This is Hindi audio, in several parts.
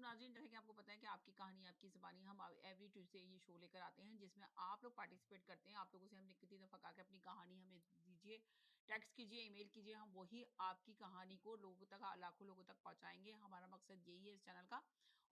नाज़रीन, जैसे कि आपको पता है कि आपकी कहानी आपकी ज़ुबानी हम एवरी ट्यूसडे ये शो लेकर आते हैं जिसमें आप लोग पार्टिसिपेट करते हैं। आप लोगों से हमने कितनी दफ़ा कहा कि अपनी कहानी हमें दीजिए, टेक्स्ट कीजिए, ईमेल कीजिए, हम वही आपकी कहानी को लोगों तक लाखों लोगों तक पहुँचाएँगे। हमारा मकसद यही है इस चैनल का।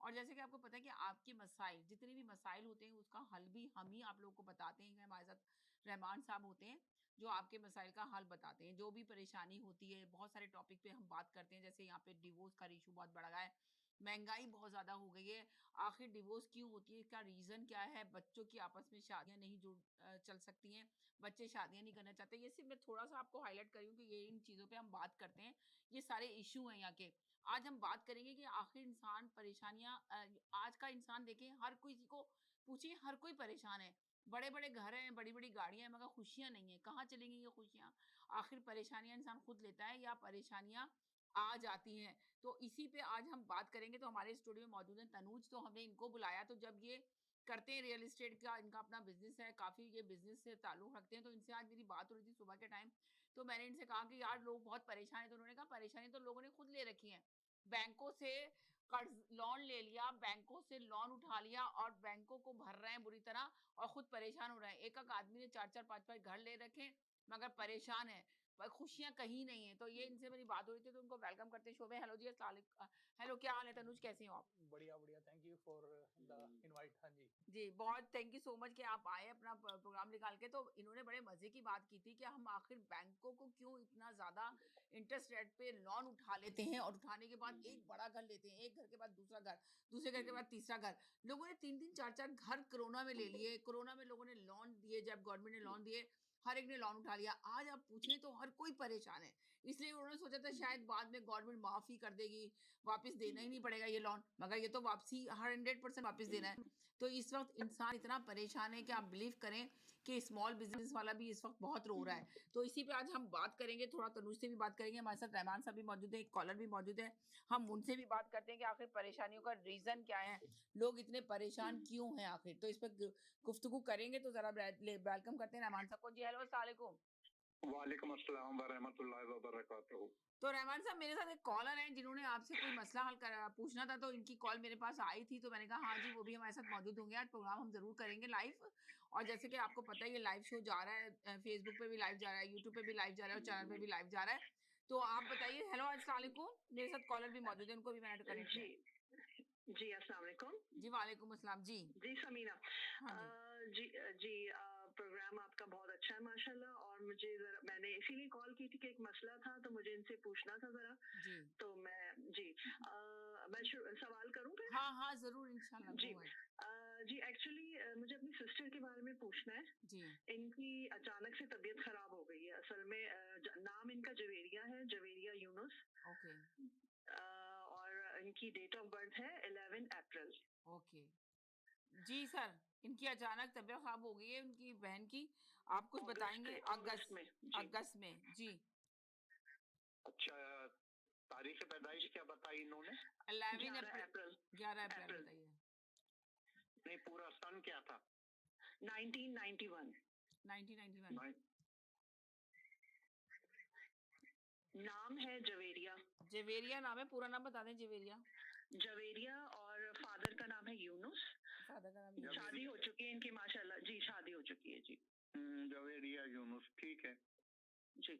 और जैसे कि आपको पता है कि आपके मसाइल जितने भी मसाइल होते हैं उसका हल भी हम ही आप लोगों को बताते हैं कि हमारे साथ रहमान साहब होते हैं जो आपके मसाइल का हल बताते हैं। जो भी परेशानी होती है, बहुत सारे टॉपिक पे हम बात करते हैं, जैसे यहाँ पे डिवोर्स का इश्यू बहुत बढ़ गया है, महँगाई बहुत ज़्यादा हो गई है, आखिर डिवोर्स क्यों होती है, इसका रीज़न क्या है, बच्चों की आपस में शादियाँ नहीं चल सकती हैं, बच्चे शादियाँ नहीं करना चाहते। ये सिर्फ़ मैं थोड़ा-सा आपको हाइलाइट कर रही हूँ कि ये इन चीज़ों पे हम बात करते हैं, ये सारे इश्यू हैं यहाँ के। आज हम बात करेंगे कि आखिर इंसान परेशानियाँ आज का इंसान देखें, हर किसी को पूछिए, हर कोई परेशान है। बड़े-बड़े घर हैं, बड़ी-बड़ी गाड़ियाँ हैं, मगर खुशियाँ नहीं हैं। कहाँ चली गई ये खुशियाँ? आखिर परेशानियाँ इंसान खुद लेता है या परेशानियाँ आ जाती हैं? तो इसी पे आज हम बात करेंगे। तो हमारे स्टूडियो में मौजूद हैं तनुज, तो हमने इनको बुलाया। तो जब ये करते हैं रियल एस्टेट का, इनका अपना बिज़नेस है, काफ़ी ये बिज़नेस से ताल्लुक़ रखते हैं। तो इनसे आज मेरी बात हो रही थी सुबह के टाइम, तो मैंने इनसे कहा कि यार लोग बहुत परेशान हैं। तो उन्होंने कहा परेशानी तो लोगों ने खुद ले रखी है। बैंकों से कर्ज़ लोन ले लिया, बैंकों से लोन उठा लिया और बैंकों को भर रहे हैं बुरी तरह और खुद परेशान हो रहे हैं। एक-एक आदमी ने 4-4 5-5 घर ले रखे हैं, मगर परेशान है। पर खुशियाँ कहीं नहीं है। तो ये इनसे मेरी बात हो रही थी, तो उनको वेलकम करते हैं शो में। हेलो जी, हेलो, क्या हाल है तनुज, कैसे हो आप? बढ़िया, बढ़िया। Thank you for the invite. हाँ जी। जी, बहुत थैंक यू सो मच कि आप आए अपना प्रोग्राम निकाल के। तो इन्होंने बड़े मज़े की बात की थी कि हम आखिर बैंकों को क्यों इतना ज़्यादा इंटरेस्ट रेट पे लोन उठा लेते हैं और उठाने के बाद एक बड़ा घर लेते हैं, एक घर के बाद दूसरा घर, दूसरे घर के बाद तीसरा घर। लोगों ने 3-3 4-4 घर कोरोना में ले लिए, कोरोना में लोगों ने लोन दिए, जब गवर्नमेंट ने लोन दिए, हर एक ने लोन उठा लिया। आज आप पूछें तो हर कोई परेशान है। इसलिए उन्होंने सोचा था शायद बाद में गवर्नमेंट माफ़ ही कर देगी, वापस देना ही नहीं पड़ेगा ये लोन, मगर ये तो वापसी 100% वापस देना है। तो इस वक़्त इंसान इतना परेशान है कि आप बिलीव करें कि स्मॉल बिज़नेस वाला भी इस वक़्त बहुत रो रहा है। तो इसी पे आज हम बात करेंगे, थोड़ा तनुज से भी बात करेंगे, हमारे साथ रहमान साहब भी मौजूद हैं, एक कॉलर भी मौजूद है। हम उनसे भी बात करते हैं कि आखिर परेशानियों का रीज़न क्या है? लोग इतने परेशान क्यों हैं आखिर? तो इस पे गुफ्तगू करेंगे। तो ज़रा वेलकम करते हैं रहमान साहब को। जी, हेलो, अस्सलाम वालेकुम। वालेकुम अस्सलाम व रहमतुल्लाहि व बरकातहू। तो रहमान साहब, मेरे साथ एक कॉलर हैं जिन्होंने आपसे कोई मसला हल पूछना था, तो इनकी कॉल मेरे पास आई थी, तो मैंने कहा हाँ जी, वो भी हमारे साथ मौजूद होंगे। आज प्रोग्राम हम ज़रूर करेंगे लाइव। और जैसे कि आपको पता है ये लाइव शो जा रहा है, फेसबुक पे भी लाइव जा रहा है, यूट्यूब पे भी लाइव जा रहा है और चैनल पे भी लाइव जा रहा है। तो आप बताइए। हेलो, अस्सलाम वालेकुम। मेरे साथ कॉलर भी मौजूद है, उनको भी मैंने कनेक्ट जी, किया है। जी, अस्सलाम वालेकुम। जी, वालेकुम अस्सलाम। जी। जी, समीना। हाँ जी। जी, जी, प्रोग्राम आपका बहुत अच्छा है माशाल्लाह, और मुझे ज़रा मैंने इसीलिए कॉल की थी कि एक मसला था, तो मुझे इनसे पूछना था ज़रा। जी। तो मैं जी, मैं सवाल करूँ फिर? हाँ, हाँ, ज़रूर इंशाल्लाह, जी। Go ahead. जी, एक्चुअली मुझे अपनी सिस्टर के बारे में पूछना है। जी। इनकी अचानक से तबीयत खराब हो गई है। असल में नाम इनका जवेरिया है, जवेरिया यूनुस। ओके, और इनकी डेट ऑफ बर्थ है 11 अप्रैल। ओके। जी सर, इनकी अचानक तबीयत ख़राब हो गई है उनकी बहन की। आप कुछ बताएँगे? अगस्त में, जी। अगस्त में, जी। अच्छा, तारीख पैदाइश क्या बताई इन्होंने? 11 11 अप्रैल। अप्रैल। 11 अप्रैल अप्रैल। बताइए। नहीं, पूरा सन क्या था? 1991। 1991। नाम है जवेरिया। जवेरिया नाम है, पूरा नाम बता दें जवेरिया। जवेरिया, और फादर का नाम है यूनुस। फ़ादर का नाम यूनुस। शादी हो चुकी है इनकी माशाल्लाह। जी, शादी हो चुकी है। जी। जवेरिया यूनुस, ठीक है। जी।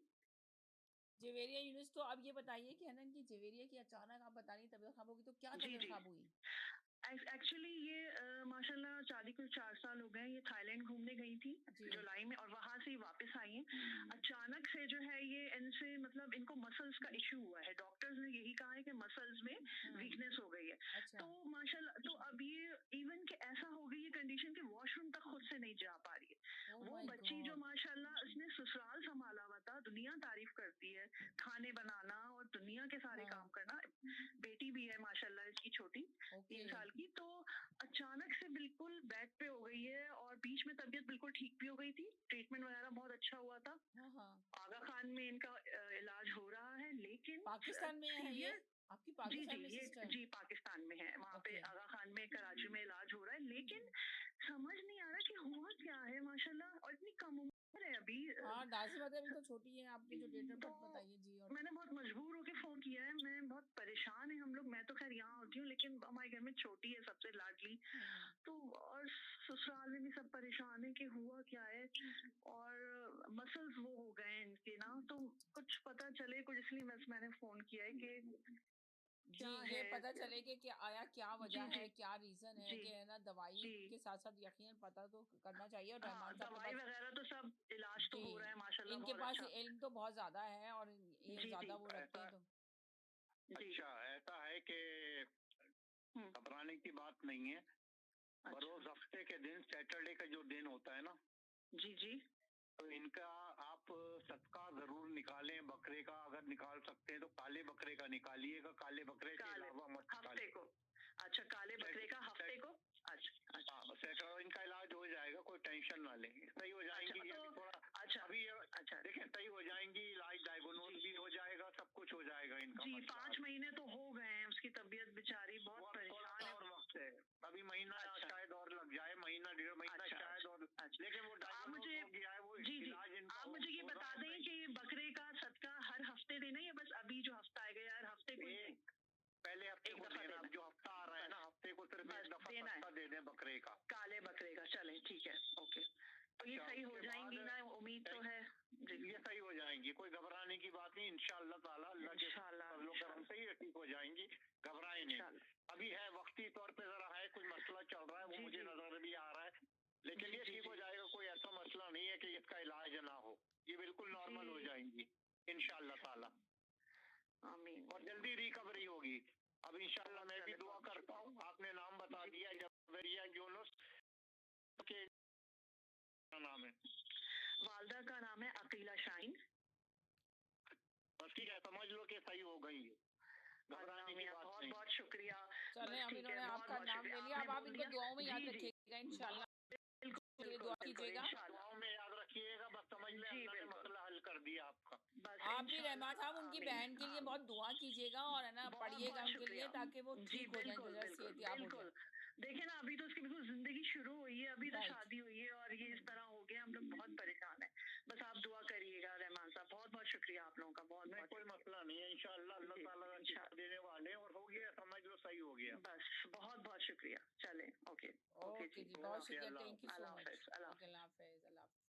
जवेरिया यूनुस। तो अब ये बताइए कि है ना, इनकी जवेरिया की अचानक आप बता रही हैं तबीयत ख़राब हो गई, तो क्या जी, तबीयत जी। ख़राब हुई? एक्चुअली ये माशाल्लाह शादी को 4 साल हो गए हैं। ये थाईलैंड घूमने गई थी जी। जुलाई में, और वहाँ से ही वापस आई हैं। अचानक से जो है ये इनसे मतलब इनको मसल्स का इश्यू हुआ है। डॉक्टर्स ने यही कहा है कि मसल्स में वीकनेस हो गई है। अच्छा। तो माशाल्लाह, तो अब ये इवन कि ऐसा हो गई है कंडीशन कि वॉशरूम तक खुद से नहीं जा पा रही है। ओह वो माय बच्ची जो गॉड! माशाल्लाह उसने ससुराल संभाला हुआ था, दुनिया तारीफ करती है, खाने बनाना और दुनिया के सारे काम करना। बेटी भी है माशाल्लाह इसकी छोटी, ओके। 3 साल की। तो अचानक से बिल्कुल बेड पे हो गई है, और बीच में तबीयत बिल्कुल ठीक भी हो गई थी। ट्रीटमेंट वगैरह बहुत अच्छा हुआ था। हाँ, हाँ। आगा खान में इनका इलाज हो रहा है, लेकिन पाकिस्तान में है ये? सीवियर। आपकी जी, जी, पाकिस्तान में ये सिस्टर? जी पाकिस्तान में है। वहाँ पे ओके। आगा खान में कराची में इलाज हो रहा है, लेकिन समझ नहीं आ रहा कि हुआ क्या है माशाल्लाह, और इतनी कम उम्र है अभी। हाँ, नाज़िम अदर अभी तो छोटी है, आपके जो डेट ऑफ तो बर्थ बताइए जी और मैंने बहुत मजबूर होके फ़ोन किया है, मैं बहुत परेशान है हम लोग, मैं तो ख़ैर यहाँ होती हूँ लेकिन हमारे घर में छोटी है सबसे लाडली, हुँ, तो और ससुराल में भी सब परेशान है कि हुआ क्या है और मसल्स वो हो गए हैं इनके ना, तो कुछ पता चले कुछ, इसलिए बस मैंने फ़ोन किया है कि जी, क्या ये है? पता चले कि आया क्या वजह जी, जी, है, क्या रीज़न है जी, कि है ना दवाई जी। के साथ-साथ यकीनन पता तो करना चाहिए और हाँ, रहमान साहब के दवाई पास वग़ैरह तो सब इलाज तो जी, हो रहा है माशाल्लाह इनके बहुत पास अच्छा। इल्म तो बहुत ज़्यादा है और ये जी, जी, ज़्यादा वो रखते ऐसा हैं तो जी। अच्छा ऐसा है कि हुँ, घबराने की बात नहीं है। अच्छा। बरोज़ हफ्ते के दिन सैटरडे का जो दिन होता है ना, जी, जी। तो इनका आप सदका ज़रूर निकालें बकरे का, अगर निकाल सकते हैं तो काले बकरे का निकालिएगा, काले बकरे के काले अलावा मत हफ्ते निकालिए। को। अच्छा, काले बकरे का हफ्ते को? अच्छा, अच्छा, हाँ, सैटरडे इनका इलाज हो जाएगा, कोई टेंशन ना लें। सही हो अच्छा जाएँगी ये तो अभी थोड़ा अच्छा, अभी ये अच्छा। देखिए सही हो जाएँगी, इलाज डायग्नोज़ जी, भी हो जाएगा, सब कुछ हो जाएगा इनका जी, मसला 5 अभी। महीने तो हो गए हैं, उसकी तबीयत बेचारी वो बहुत अब परेशान थोड़ा-सा है। और वक़्त है। अभी महीना अच्छा, शायद और लग जाए, महीना डेढ़ महीना अच्छा, शायद और अच्छा, अच्छा। लेकिन वो तो आप डायग्नोज़ मुझे हो गया है, वो जी, जी, इलाज इनका आप हो मुझे ये होगा बता और दें सही कि बकरे का सदका हर हफ्ते देना है या बस अभी जो हफ्ता आएगा या हर हफ्ते को ही दें? एक पहले हफ्ते एक को दफ़ा देना, देना अब जो हफ्ता आ रहा है बस, ना, हफ्ते को सिर्फ बस एक दफ़ा देना है, सदका दे दें बकरे का। काले बकरे का, चलें ठीक है, ओके। तो ये अच्छा, सही हो उसके बाद जाएँगी ना, उम्मीद तो है? जी, ये सही हो जाएँगी, कोई घबराने की बात नहीं, इंशाअल्लाह ताला अल्लाह के इंशाल्लाह, फज़्ल-ओ करम इंशाल्लाह, से ये ठीक हो जाएँगी, घबराएँ नहीं। इंशाल्लाह। अभी है वक़्ती तौर पे ज़रा है, कोई मसला चल रहा है, वो जी, मुझे जी, नज़र भी आ रहा है, लेकिन जी, ये जी, ठीक जी, हो जाएगा, कोई ऐसा मसला नहीं है कि इसका इलाज ना हो। ये बिल्कुल नॉर्मल हो जी, जाएँगी, इंशाअल्लाह ताला। आमीन। और जल्दी रिकवरी होगी। अब इंशाल्लाह बहुत मैं भी चले, दुआ बहुत करता शुक्रिया। हूँ, आपने नाम बता जी, दिया जबरिया यूनुस के क्या नाम है? वालदा का नाम है अकीला शाहीन। बस ठीक है, समझ लो कि सही हो गई है, अल्लाह घबराने की मियाँ, बात नहीं। बहुत-बहुत शुक्रिया। चलें बस अब ठीक है, इन्होंने आपका बहुत-बहुत नाम शुक्रिया, ले लिया, आपने अब आप बोल इनको दिया। दुआओं में याद जी, जी, रखिएगा बहुत इंशाल्लाह के लिए बिल्कुल, दुआ बिल्कुल, कीजिएगा। इंशाल्लाह। दुआओं में याद रखिएगा, बस समझ लें जी, अल्लाह ने बिल्कुल। मसला हल कर दिया आपका। बस आप भी रहमान इंशाल्लाह, साहब उनकी आमीन, बहन के लिए बहुत आमीन। दुआ कीजिएगा और है ना पढ़िएगा बहुत-बहुत उनके लिए शुक्रिया। ताकि वो जी, ठीक हो जाएँ, बिल्कुल, जल्द बिल्कुल, सेहतयाब हो जाएँ। बिल्कुल। देखिए ना, अभी तो उसकी बिल्कुल ज़िंदगी शुरू हुई है, अभी तो राइट। शादी हुई है और ये इस तरह हो गया, हम लोग बहुत परेशान हैं। बस आप दुआ करिएगा रहमान साहब, बहुत-बहुत शुक्रिया आप लोगों का, नहीं, बहुत-बहुत कोई शुक्रिया। मसला नहीं है, इंशाअल्लाह अल्लाह जी, ताला शिफा इंशाल्लाह। देने वाले हैं और हो गया, समझ लो सही हो गया। बस, बहुत-बहुत शुक्रिया। चलें, ओके, ओके ओके जी, जी, बहुत ओके, शुक्रिया, अल्लाह थैंक यू हाफ़िज़। सो अल्लाह मच। हाफ़िज़, अल्लाह ओके, हाफ़िज़। अल्लाह हाफ़िज़, अल्लाह हाफ़िज़।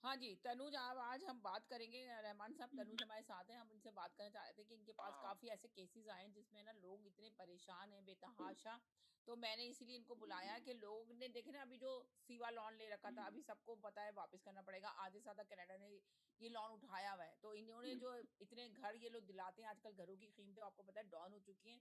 हाँ जी, तनुज अब आज हम बात करेंगे रहमान साहब तनुज हमारे साथ हैं, हम उनसे बात करना चाह रहे थे कि इनके पास हाँ, काफ़ी ऐसे केसेज़ आए हैं जिसमें ना लोग इतने परेशान हैं बेतहाशा, तो मैंने इसीलिए इनको बुलाया कि लोग ने देखे ना अभी जो सीवा लोन ले रखा था, अभी सबको पता है वापस करना पड़ेगा, आधे से ज़्यादा कनाडा ने ये लोन उठाया हुआ है, तो इन्होंने जो इतने घर ये लोग दिलाते हैं, आजकल घरों की कीमतें आपको पता है डाउन हो चुकी हैं,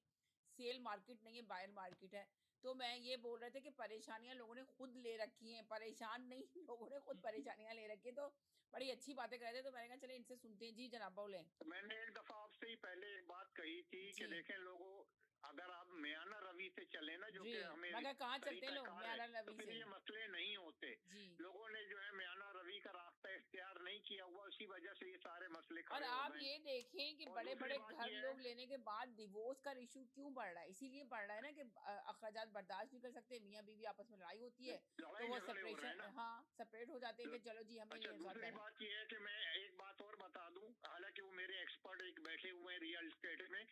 सेल मार्केट नहीं है, बायर मार्केट है, तो मैं ये बोल रहे थे कि परेशानियाँ लोगों ने खुद ले रखी हैं, परेशान नहीं लोगों ने खुद परेशानियाँ ले रखी हैं, तो बड़ी अच्छी बातें कर रहे थे, तो मैंने कहा चलिए इनसे सुनते हैं। जी, जनाब बोलें। तो मैंने एक दफ़ा आपसे ही पहले एक बात कही थी कि जी, देखें लोगों अगर आप म्याना रवि से चले ना जो जी। कि हमें मैं कहा कहाँ चलते हैं लोग तरीक़ाकार है, म्यारा तो रवि फिर से? ये मसले नहीं होते। जी। लोगों ने जो है म्याना रवि का रास्ता इख्तियार नहीं किया हुआ, उसी वजह से ये सारे मसले और खड़े हो आप गए। ये देखें कि और दूसरी बड़े-बड़े बात घर ये है लोग लेने के बाद डिवोर्स का इश्यू क्यों बढ़ रहा है? इसीलिए बढ़ रहा है ना कि अखराजात बर्दाश्त नहीं कर सकते, मियाँ-बीवी आपस में लड़ाई होती है, तो लड़ाई वो झगड़े हो रहे हैं सेपरेशन ना। हाँ, सेपरेट हो जाते हैं कि चलो जी हमें अच्छा, नहीं साथ दूसरी रहना। बात ये है कि मैं एक बात और बता दूं, हालांकि वो मेरे एक्सपर्ट एक बैठे हुए हैं रियल एस्टेट में,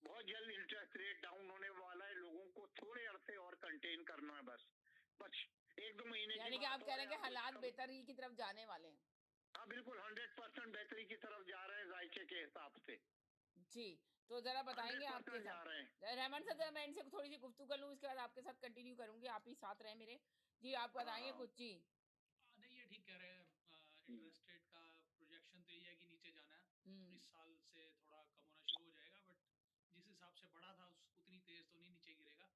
बहुत जल्द इंटरेस्ट रेट डाउन होने वाला है, लोगों को थोड़े अरसे और कंटेन करना है बस बस 1-2 महीने की यानी कि आप बात कह और रहे है, हैं कि आपको हालात सब बेहतरी की तरफ जाने वाले हैं। हाँ बिल्कुल 100% बेहतरी की तरफ जा रहे हैं जायके के हिसाब से, जी, तो ज़रा बताएँगे आपके 100% साथ जा रहे हैं। रहमान साहब ज़रा मैं इनसे थोड़ी-सी गुफ्तगू कर लूँ, उसके बाद आपके साथ कंटिन्यू करूँगी, आप ही साथ रहें मेरे। जी, आप हाँ बताएँगे हाँ। कुछ? जी। नहीं ये ठीक कह रहे हैं। इंटरेस्ट रेट का प्रोजेक्शन तो यही है कि नीचे जाना है, हुँ, इस साल से थोड़ा कम होना शुरू हो जाएगा, बट जिस हिसाब से बढ़ा था उतनी तेज तो नहीं नीचे गिरेगा।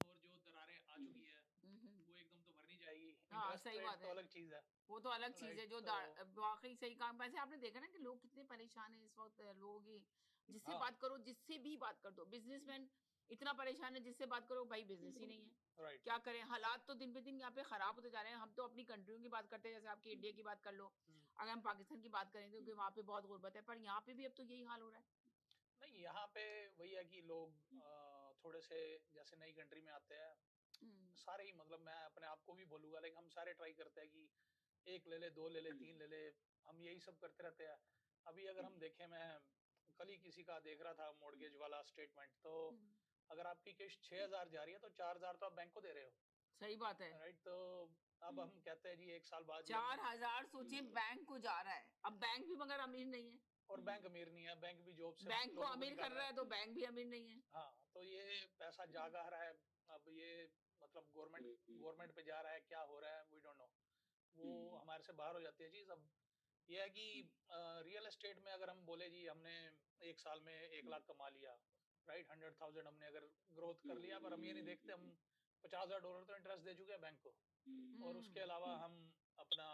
और जो दरारें आ चुकी है हुँ, हुँ। वो एकदम तो भर नहीं जाएगी। हाँ, इंटरेस्ट सही बात रेट तो है। अलग चीज़ है, वो तो अलग चीज़ राइट? है जो तो वाक़ई सही कहा। वैसे आपने देखा ना कि लोग कितने परेशान हैं इस वक़्त लोग ही जिससे हाँ, बात करो, जिससे भी बात कर दो, बिज़नेसमैन इतना परेशान है जिससे बात करो भाई बिज़नेस ही नहीं है। राइट। क्या करें? हालात तो दिन पे दिन यहाँ पे ख़राब होते जा रहे हैं। हम तो अपनी कंट्रियों की बात करते हैं, जैसे आपकी इंडिया की बात कर लो। हम्म। अगर हम पाकिस्तान की बात करें तो कि वहाँ पे बहुत गुर्बत है, पर यहाँ पे भी अब तो यही हाल हो रहा है। नहीं, यहाँ पे वही है कि लोग थोड़े से जैसे नई कंट्री में आते हैं, हुँ, सारे ही मतलब मैं अपने आप को भी बोलूँगा, लेकिन हम सारे ट्राई करते हैं कि 1 ले ले, 2 ले ले, 3 ले ले, हम यही सब करते रहते हैं। अभी अगर हम देखें, मैं कल ही किसी का देख रहा था मॉर्गेज वाला स्टेटमेंट, तो अगर आपकी किस्त 6,000 जा रही है तो 4,000 तो आप बैंक को दे रहे हो, सही बात है। राइट? तो अब हम कहते हैं जी 1 साल बाद ही 4,000 सोचिए बैंक को जा रहा है। अब बैंक भी मगर अमीर नहीं है। और बैंक अमीर नहीं है, बैंक भी जॉब से बैंक को लोगों को अमीर निकाल कर रहा रहा है। है तो बैंक भी अमीर नहीं है। हाँ, तो ये पैसा जा कहाँ रहा है? अब ये मतलब गवर्नमेंट पे जा रहा है, क्या हो रहा है, वी डोंट नो। वो हमारे से बाहर हो जाती है चीज़। अब ये है कि रियल एस्टेट में अगर हम बोले जी हमने 1 साल में 1 लाख कमा लिया, राइट? 100,000 हमने अगर ग्रोथ कर लिया, पर हम ये नहीं देखते हम $50,000 तो इंटरेस्ट दे चुके हैं बैंक को, और उसके अलावा हम अपना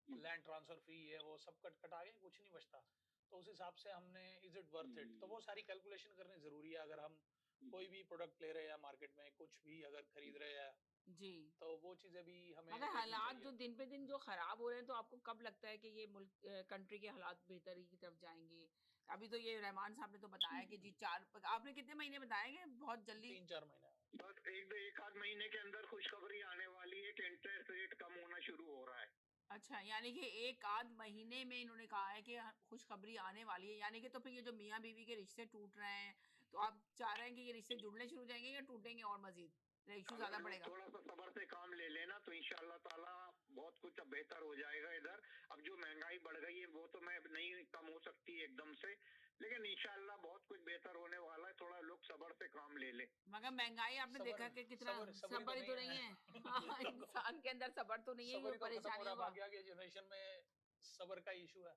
लैंड ट्रांसफर फी है वो सब कटा के कुछ नहीं बचता। तो उस हिसाब से हमने इज इट वर्थ इट, तो वो सारी कैलकुलेशन करनी ज़रूरी है। अगर हम कोई भी प्रोडक्ट ले रहे हैं मार्केट में, कुछ भी अगर खरीद रहे हैं, जी। तो वो चीज़ें भी हमें मगर देखनी हालात जो चाहिए। दिन पे दिन जो खराब हो रहे हैं, तो आपको कब लगता है कि ये मुल्क कंट्री के हालात बेहतरी की तरफ जाएंगे? अभी तो ये रहमान साहब ने तो बताया कि जी 4 आपने कितने महीने बताए कि बहुत जल्दी 3-4 महीने। बस एक आध महीने के अंदर खुशखबरी आने वाली है कि इंटरेस्ट रेट कम होना शुरू हो रहा है। अच्छा, यानी कि एक आध महीने में इन्होंने कहा है कि खुशखबरी आने वाली है, यानी कि तो फिर ये जो मियाँ बीवी के रिश्ते टूट रहे हैं, तो आप चाह रहे हैं कि ये रिश्ते जुड़ने शुरू हो जाएंगे या टूटेंगे और मजीद इशू अगर ज्यादा लोग बढ़ेगा? थोड़ा सा सब्र से काम ले लेना तो इंशाअल्लाह ताला बहुत कुछ अब बेहतर हो जाएगा इधर। अब जो महंगाई बढ़ गई है वो तो मैं नहीं कम हो सकती एकदम से, लेकिन इंशाअल्लाह बहुत कुछ बेहतर होने वाला है। थोड़ा लोग सब्र से काम ले ले। मगर महंगाई आपने देखा सबर कि कितना सबर सबर ही तो सब्र ही नहीं तो नहीं है। है। हाँ, लोगों को इंसान के अंदर सब्र तो नहीं है, सबर वो ही तो खत्म हो परेशानी रहा है। होगा। आगे जनरेशन में सबर का इशू है।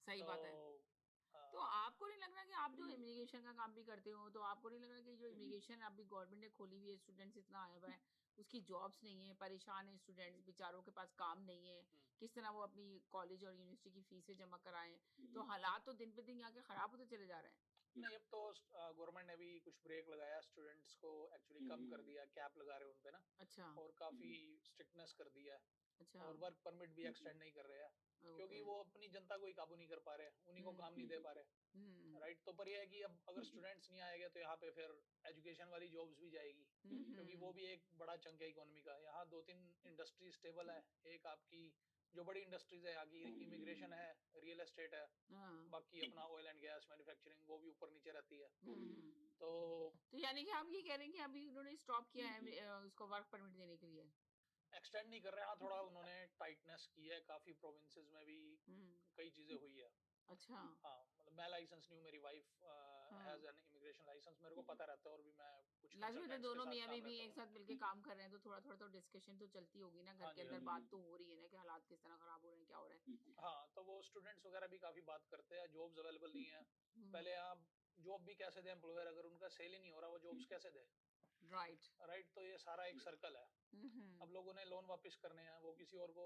सही तो बात है। अ, तो आपको नहीं लग रहा कि आप जो इमिग्रेशन का काम भी करते हो, तो आपको नहीं लग रहा कि जो इमिग्रेशन अभी गवर्नमेंट ने खोली हुई है, स्टूडेंट्स इतना आया हुआ है, उसकी जॉब्स नहीं है, परेशान है स्टूडेंट्स, बेचारों के पास काम नहीं है, हम्म, किस तरह वो अपनी कॉलेज और यूनिवर्सिटी की फीसें जमा कराएं, तो हालात तो दिन पे दिन यहाँ के खराब होते चले जा रहे हैं। नहीं, अब तो गवर्नमेंट ने भी कुछ ब्रेक लगाया, स्टूडेंट्स को एक्चुअली कम कर दिया, कैप लगा रहे हैं उन पे ना, अच्छा। और काफी स्ट्रिक्टनेस कर दिया है। अच्छा। और वर्क परमिट भी एक्सटेंड नहीं कर रहे हैं, ओके। क्योंकि वो अपनी जनता को ही काबू नहीं कर पा रहे, उन्हीं को काम नहीं दे पा रहे, हम्म। राइट? तो पर ये है कि अब अगर स्टूडेंट्स नहीं आएंगे तो यहाँ पे फिर एजुकेशन वाली जॉब्स भी जाएगी, क्योंकि वो भी एक बड़ा चंक है इकोनॉमी का। यहाँ 2-3 इंडस्ट्री स्टेबल है। एक आपकी जो बड़ी इंडस्ट्रीज है यहाँ की, इमिग्रेशन है, रियल एस्टेट है, हाँ। बाकी अपना ऑयल एंड गैस मैन्युफैक्चरिंग, वो भी ऊपर नीचे रहती है। हम्म। तो तो यानी कि आप ये कह रहे हैं कि अभी उन्होंने स्टॉप किया है उसको वर्क परमिट देने के लिए? एक्सटेंड नहीं कर रहे हैं। हाँ, थोड़ा उन्होंने टाइटनेस की है, काफी प्रोविंसेस में भी कई चीजें हुई है। अच्छा। हाँ, मतलब मैं लाइसेंस नहीं हूँ, मेरी वाइफ हाँ। हैज एन इमिग्रेशन लाइसेंस, मेरे को पता रहता है, और भी मैं कुछ लास्ट में तो कंसल्टेंट्स के दोनों साथ मियाँ काम बीवी रहता एक हूँ। साथ मिलके काम कर रहे हैं, तो थोड़ा थोड़ा तो डिस्कशन तो चलती होगी ना, घर हाँ के जी, हाँ अंदर जी। बात तो हो रही है ना कि हालात किस तरह खराब हो रहे हैं, क्या हो रहा है। हाँ, तो वो स्टूडेंट्स वगैरह भी काफी बात करते हैं, जॉब्स अवेलेबल नहीं है। हम्म। पहले आप जॉब भी कैसे दे एम्प्लॉयर, अगर उनका सेल ही नहीं हो रहा, वो जॉब्स कैसे दे, राइट। राइट? तो ये सारा एक सर्कल है। हम्म। अब लोगों ने लोन वापस करने हैं, वो किसी और को,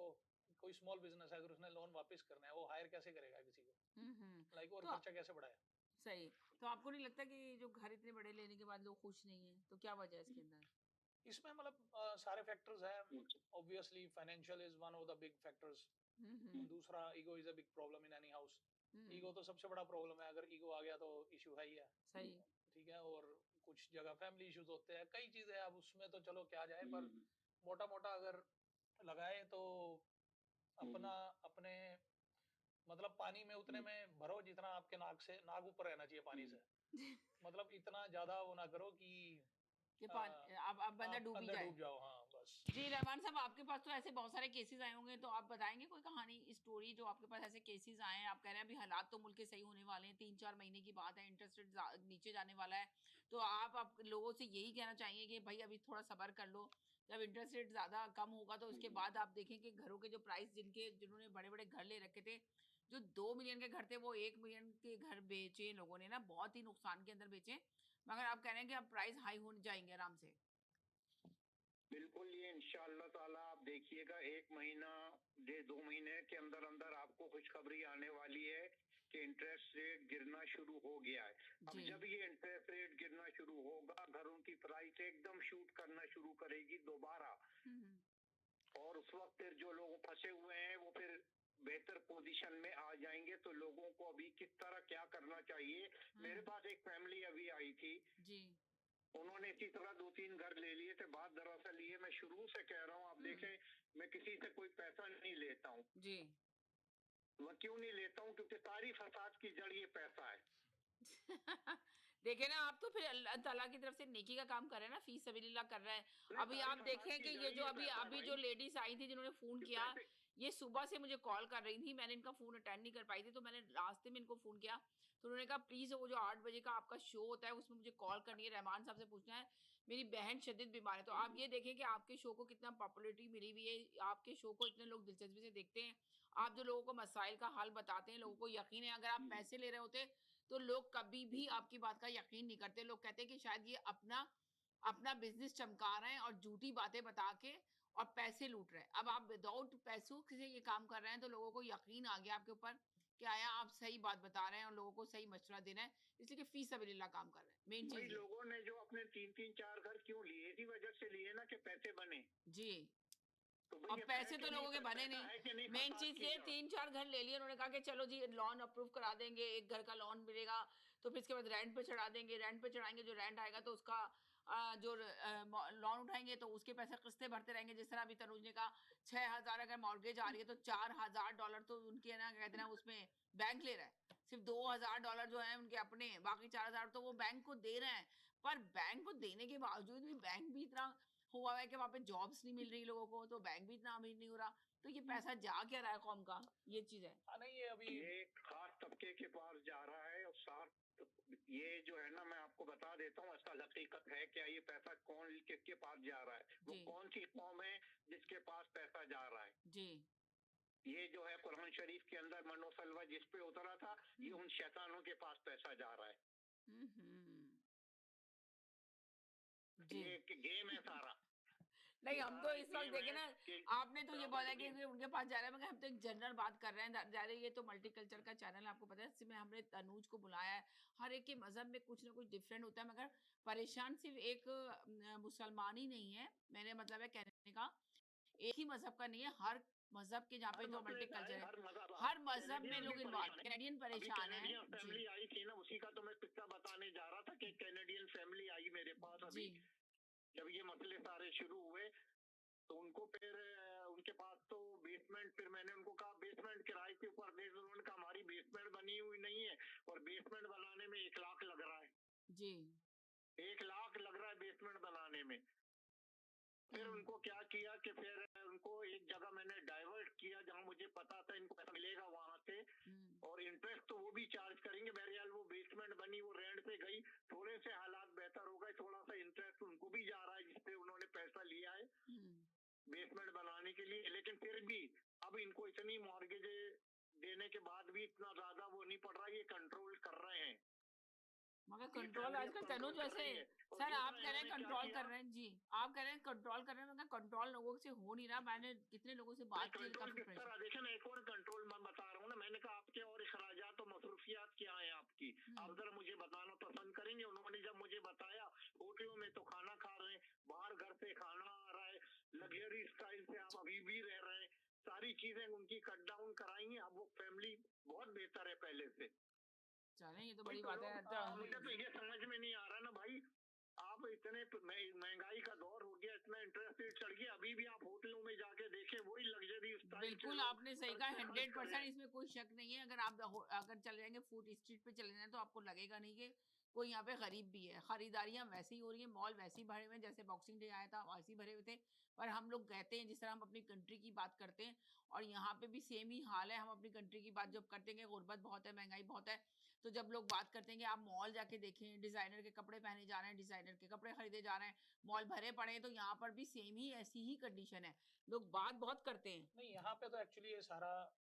कोई स्मॉल बिजनेस है, अगर उसने लोन वापस करना है, वो हायर कैसे करेगा किसी को, लाइक, और तो खर्चा कैसे बढ़ाए? सही। तो आपको नहीं लगता कि जो घर इतने बड़े लेने के बाद लोग खुश नहीं है, तो क्या वजह है इसके अंदर? इसमें मतलब सारे फैक्टर्स हैं। Obviously financial is one of the big factors. Hmm. दूसरा, ego is a big problem in any house. Hmm. Ego तो सबसे बड़ा प्रॉब्लम है, अगर ईगो आ गया तो इशू है ही है। सही। ठीक है, और कुछ जगह फैमिली इश्यूज होते हैं, कई चीजें। अब उसमें तो चलो क्या जाए, पर मोटा मोटा अगर लगाए तो अपना अपने मतलब पानी में उतने में भरो जितना आपके नाक ऊपर रहना चाहिए पानी से। मतलब इतना ज्यादा वो ना करो कि कि अ, अब बंदा आप डूब ही अंदर जाए। डूब जाओ। हाँ, बस। जी रहमान साहब, आपके पास तो ऐसे बहुत सारे केसेस आए होंगे, तो आप बताएंगे कोई कहानी, स्टोरी जो आपके पास ऐसे केसेस आए हैं? आप कह रहे हैं अभी हालात तो मुल्क के सही होने वाले हैं, 3-4 महीने की बात है, इंटरेस्ट रेट नीचे जाने वाला है, तो आप लोगों से यही कहना चाहेंगे कि भाई अभी थोड़ा सब्र कर लो, जब इंटरेस्ट रेट ज्यादा कम होगा तो उसके बाद आप देखें कि घरों के जो प्राइस जिन्होंने बड़े बड़े घर ले रखे थे, जो 2 मिलियन के घर थे, वो 1 मिलियन के घर बेचे लोगों ने ना, बहुत ही नुकसान के अंदर बेचे, मगर आप कह रहे हैं कि अब प्राइस हाई हो जाएंगे आराम से। बिल्कुल, ये इंशाअल्लाह ताला आप देखिएगा 1 महीना 2 महीने के अंदर अंदर आपको खुशखबरी आने वाली है कि इंटरेस्ट रेट गिरना शुरू हो गया है। अब जी। जब ये इंटरेस्ट रेट गिरना शुरू होगा, घरों की प्राइस एकदम शूट करना शुरू करेगी दोबारा, और उस वक्त फिर जो लोग फंसे हुए हैं वो फिर बेहतर पोजीशन में आ जाएंगे। तो लोगों को अभी किस तरह क्या करना चाहिए। मेरे पास एक फैमिली अभी आई थी, जी। उन्होंने इसी तरह 2-3 घर ले लिए थे। बात दरअसल ये, मैं शुरू से कह रहा हूँ, आप देखें, मैं किसी से कोई पैसा नहीं लेता हूँ, जी। मैं क्यों नहीं लेता हूँ? क्योंकि सारी फसाद की जड़ ये पैसा है। देखिए ना, आप तो फिर अल्लाह ताला की तरफ से नेकी का काम कर रहे हैं ना, फी सबिलिल्लाह कर रहे हैं। नहीं, अभी सारी आप फसाद देखें की कि जड़ ये ही जो ये अभी पैसा है अभी जो भाई। लेडीज आई थी जिन्होंने फोन कि किया, पैसे ये सुबह से मुझे कॉल कर रही थी, मैंने इनका फोन अटेंड नहीं कर पाई थी, तो मैंने रास्ते में इनको फोन किया, तो उन्होंने कहा प्लीज वो जो 8 बजे का आपका शो होता है उसमें मुझे कॉल करनी है, रहमान साहब से पूछना है, मेरी बहन शदीद बीमार है। तो आप ये देखें कि आपके शो को कितना पॉपुलैरिटी मिली हुई है, आपके शो को इतने लोग दिलचस्पी से देखते हैं, आप जो लोगों को मसाइल का हल बताते हैं, लोगों को यकीन है। अगर आप पैसे ले रहे होते तो लोग कभी भी आपकी बात का यकीन नहीं करते, लोग कहते हैं कि शायद ये अपना अपना बिजनेस चमका रहे हैं और झूठी बातें बता के और पैसे लूट रहे हैं। अब आप विदाउट पैसों से ये काम कर रहे हैं तो लोगों को यकीन आ गया आपके ऊपर कि आया आप सही बात बता रहे हैं और लोगों को सही मशवरा दे रहे हैं, इसलिए कि फी सबिलिल्लाह काम कर रहे हैं। मेन भाई, चीज ये लोगों ने जो अपने 3-3 4 घर क्यों लिए? इसी वजह से लिए ना कि पैसे बने। जी। तो और भाई ये पैसे तो लोगों के बने पैसा नहीं। है कि नहीं मेन फसाद चीज की ये जड़? 3-4 घर ले लिए, उन्होंने कहा कि चलो जी लोन अप्रूव करा देंगे, एक घर का लोन मिलेगा, तो फिर इसके बाद रेंट पे चढ़ा देंगे, रेंट पे चढ़ाएंगे, जो रेंट आएगा तो उसका जो लोन उठाएंगे तो उसके पैसे किस्तें भरते रहेंगे। जिस तरह अभी तनुज ने कहा 6,000 अगर मॉर्गेज आ रही है तो $4,000 तो उनके ना कहते हैं उसमें बैंक ले रहा है, सिर्फ $2,000 जो है उनके अपने, बाकी 4,000 तो वो बैंक को दे रहे हैं। पर बैंक को देने के बावजूद भी बैंक भी इतना हुआ है कि वहाँ पे जॉब्स नहीं मिल रही लोगों को, तो बैंक भी इतना अमीर नहीं हो रहा, तो ये पैसा जा क्या रहा है कौम का, ये चीज है। हाँ नहीं, ये अभी ये एक खास तबके के पास जा रहा है और साथ ये जो है ना, मैं आपको बता देता हूँ असल हकीकत है क्या। ये पैसा कौन किसके पास जा रहा है? वो जी कौन सी कौम है जिसके पास पैसा जा रहा है? जी। ये जो है कुरान शरीफ के अंदर मनोसलवा जिस पे उतरा था, ये उन शैतानों के पास पैसा जा रहा है। हम्म। जी। ये एक गेम है सारा। नहीं, ये हम तो सारा इस एक वक्त गेम देखे है ना, कि आपने तो ये बोला कि प्रॉपर्टी। उनके पास जा रहा है, मगर हम तो एक जनरल बात कर रहे हैं जा रहे, ये तो मल्टीकल्चर का चैनल है, आपको पता है, इसमें हमने तनुज को बुलाया है। हर एक के मजहब में कुछ ना कुछ डिफरेंट होता है, मगर परेशान सिर्फ एक मुसलमान ही नहीं है, मेरे मतलब है कहने का, एक ही मजहब का नहीं है, हर मजहब के जहाँ पे हर जो मसले का है, मल्टीकल्चर है, हर मजहब। हर मजहब में कैनेडियन भी लोग इन्वॉल्व, परेशान है। कैनेडियन अभी परेशान है। कैनेडियन जी फैमिली आई थी ना, उसी का तो मैं किस्सा बताने जा रहा था कि कैनेडियन फैमिली आई मेरे पास जी। अभी, जब ये मसले सारे शुरू हुए तो उनको फिर उनके पास तो बेसमेंट, फिर मैंने उनको कहा बेसमेंट किराए के ऊपर दे दो। उन्होंने कहा हमारी बेसमेंट बनी हुई नहीं है और बेसमेंट बनाने में 1 लाख लग रहा है। जी। 1 लाख लग रहा है बेसमेंट बनाने में। फिर हम्म। उनको क्या किया कि फिर उनको एक जगह मैंने डाइवर्ट किया जहां मुझे पता था इनको पैसा मिलेगा वहां से, और इंटरेस्ट तो वो भी चार्ज करेंगे। बहरहाल वो बेसमेंट बनी, वो रेंट पे गई, थोड़े से हालात बेहतर हो गए, थोड़ा सा इंटरेस्ट उनको भी जा रहा है जिससे उन्होंने पैसा लिया है बेसमेंट बनाने के लिए। लेकिन फिर भी अब इनको इतनी मॉर्गेज देने के बाद भी इतना ज्यादा वो नहीं पड़ रहा, ये कंट्रोल कर रहे हैं। मगर ये कंट्रोल फैमिली अब आजकल तनु कंट्रोल कर जैसे, रही है। और सर आप दूसरा कह रहे हैं इन्होंने क्या कंट्रोल किया, कर रहे हैं जी, आप कह रहे हैं कंट्रोल कर रहे हैं, मगर कंट्रोल लोगों से हो नहीं रहा। मैंने कितने लोगों से बात की है, कंट्रोल काफी किस परेशान। तरह देखे ना, एक और कंट्रोल मैं बता रहा हूँ ना। मैंने कहा आपके और अखराजात और मसरूफियात क्या है आपकी, आप जरा मुझे बताना पसंद करेंगे? उन्होंने जब मुझे बताया, होटलों में तो खाना खा रहे हैं, बाहर घर से खाना आ रहा है, लग्जरी स्टाइल से आप अभी भी रह रहे हैं, सारी चीजें उनकी कट डाउन कराई हैं। अब वो फैमिली बहुत बेहतर है पहले से। चलें, ये तो भाई बड़ी तो बात लोग, है। मुझे तो ये समझ में नहीं आ रहा ना भाई, आप इतने महंगाई का दौर हो गया, इतना इंटरेस्ट रेट चढ़ गया, अभी भी आप होटलों में जाके देखें वही लग्जरी स्टाइल से बिल्कुल लोग आपने सही कहा, खर्च कर 100% रहे हैं। इसमें कोई शक नहीं है। अगर आप अगर चले जाएंगे फूड स्ट्रीट पे चले जाएं तो आपको लगेगा नहीं कि कोई यहाँ पे गरीब भी है। खरीदारियां वैसी ही हो रही है, मॉल वैसे ही भरे हुए हैं, जैसे बॉक्सिंग डे आया था वैसे ही भरे हुए थे। पर हम लोग कहते हैं, जिस तरह हम अपनी कंट्री की बात करते हैं, और यहाँ पे भी सेम ही हाल है। हम अपनी कंट्री की बात जब करते हैं कि गुर्बत बहुत है, महंगाई बहुत है, तो जब लोग बात करते हैं कि आप मॉल जाके देखें, डिजाइनर के कपड़े पहने जा रहे हैं, डिजाइनर के कपड़े खरीदे जा रहे हैं, मॉल भरे पड़े हैं, तो यहाँ पर भी सेम ही ऐसी ही कंडीशन है। लोग बात बहुत करते हैं। नहीं, यहाँ पे तो एक्चुअली ये सारा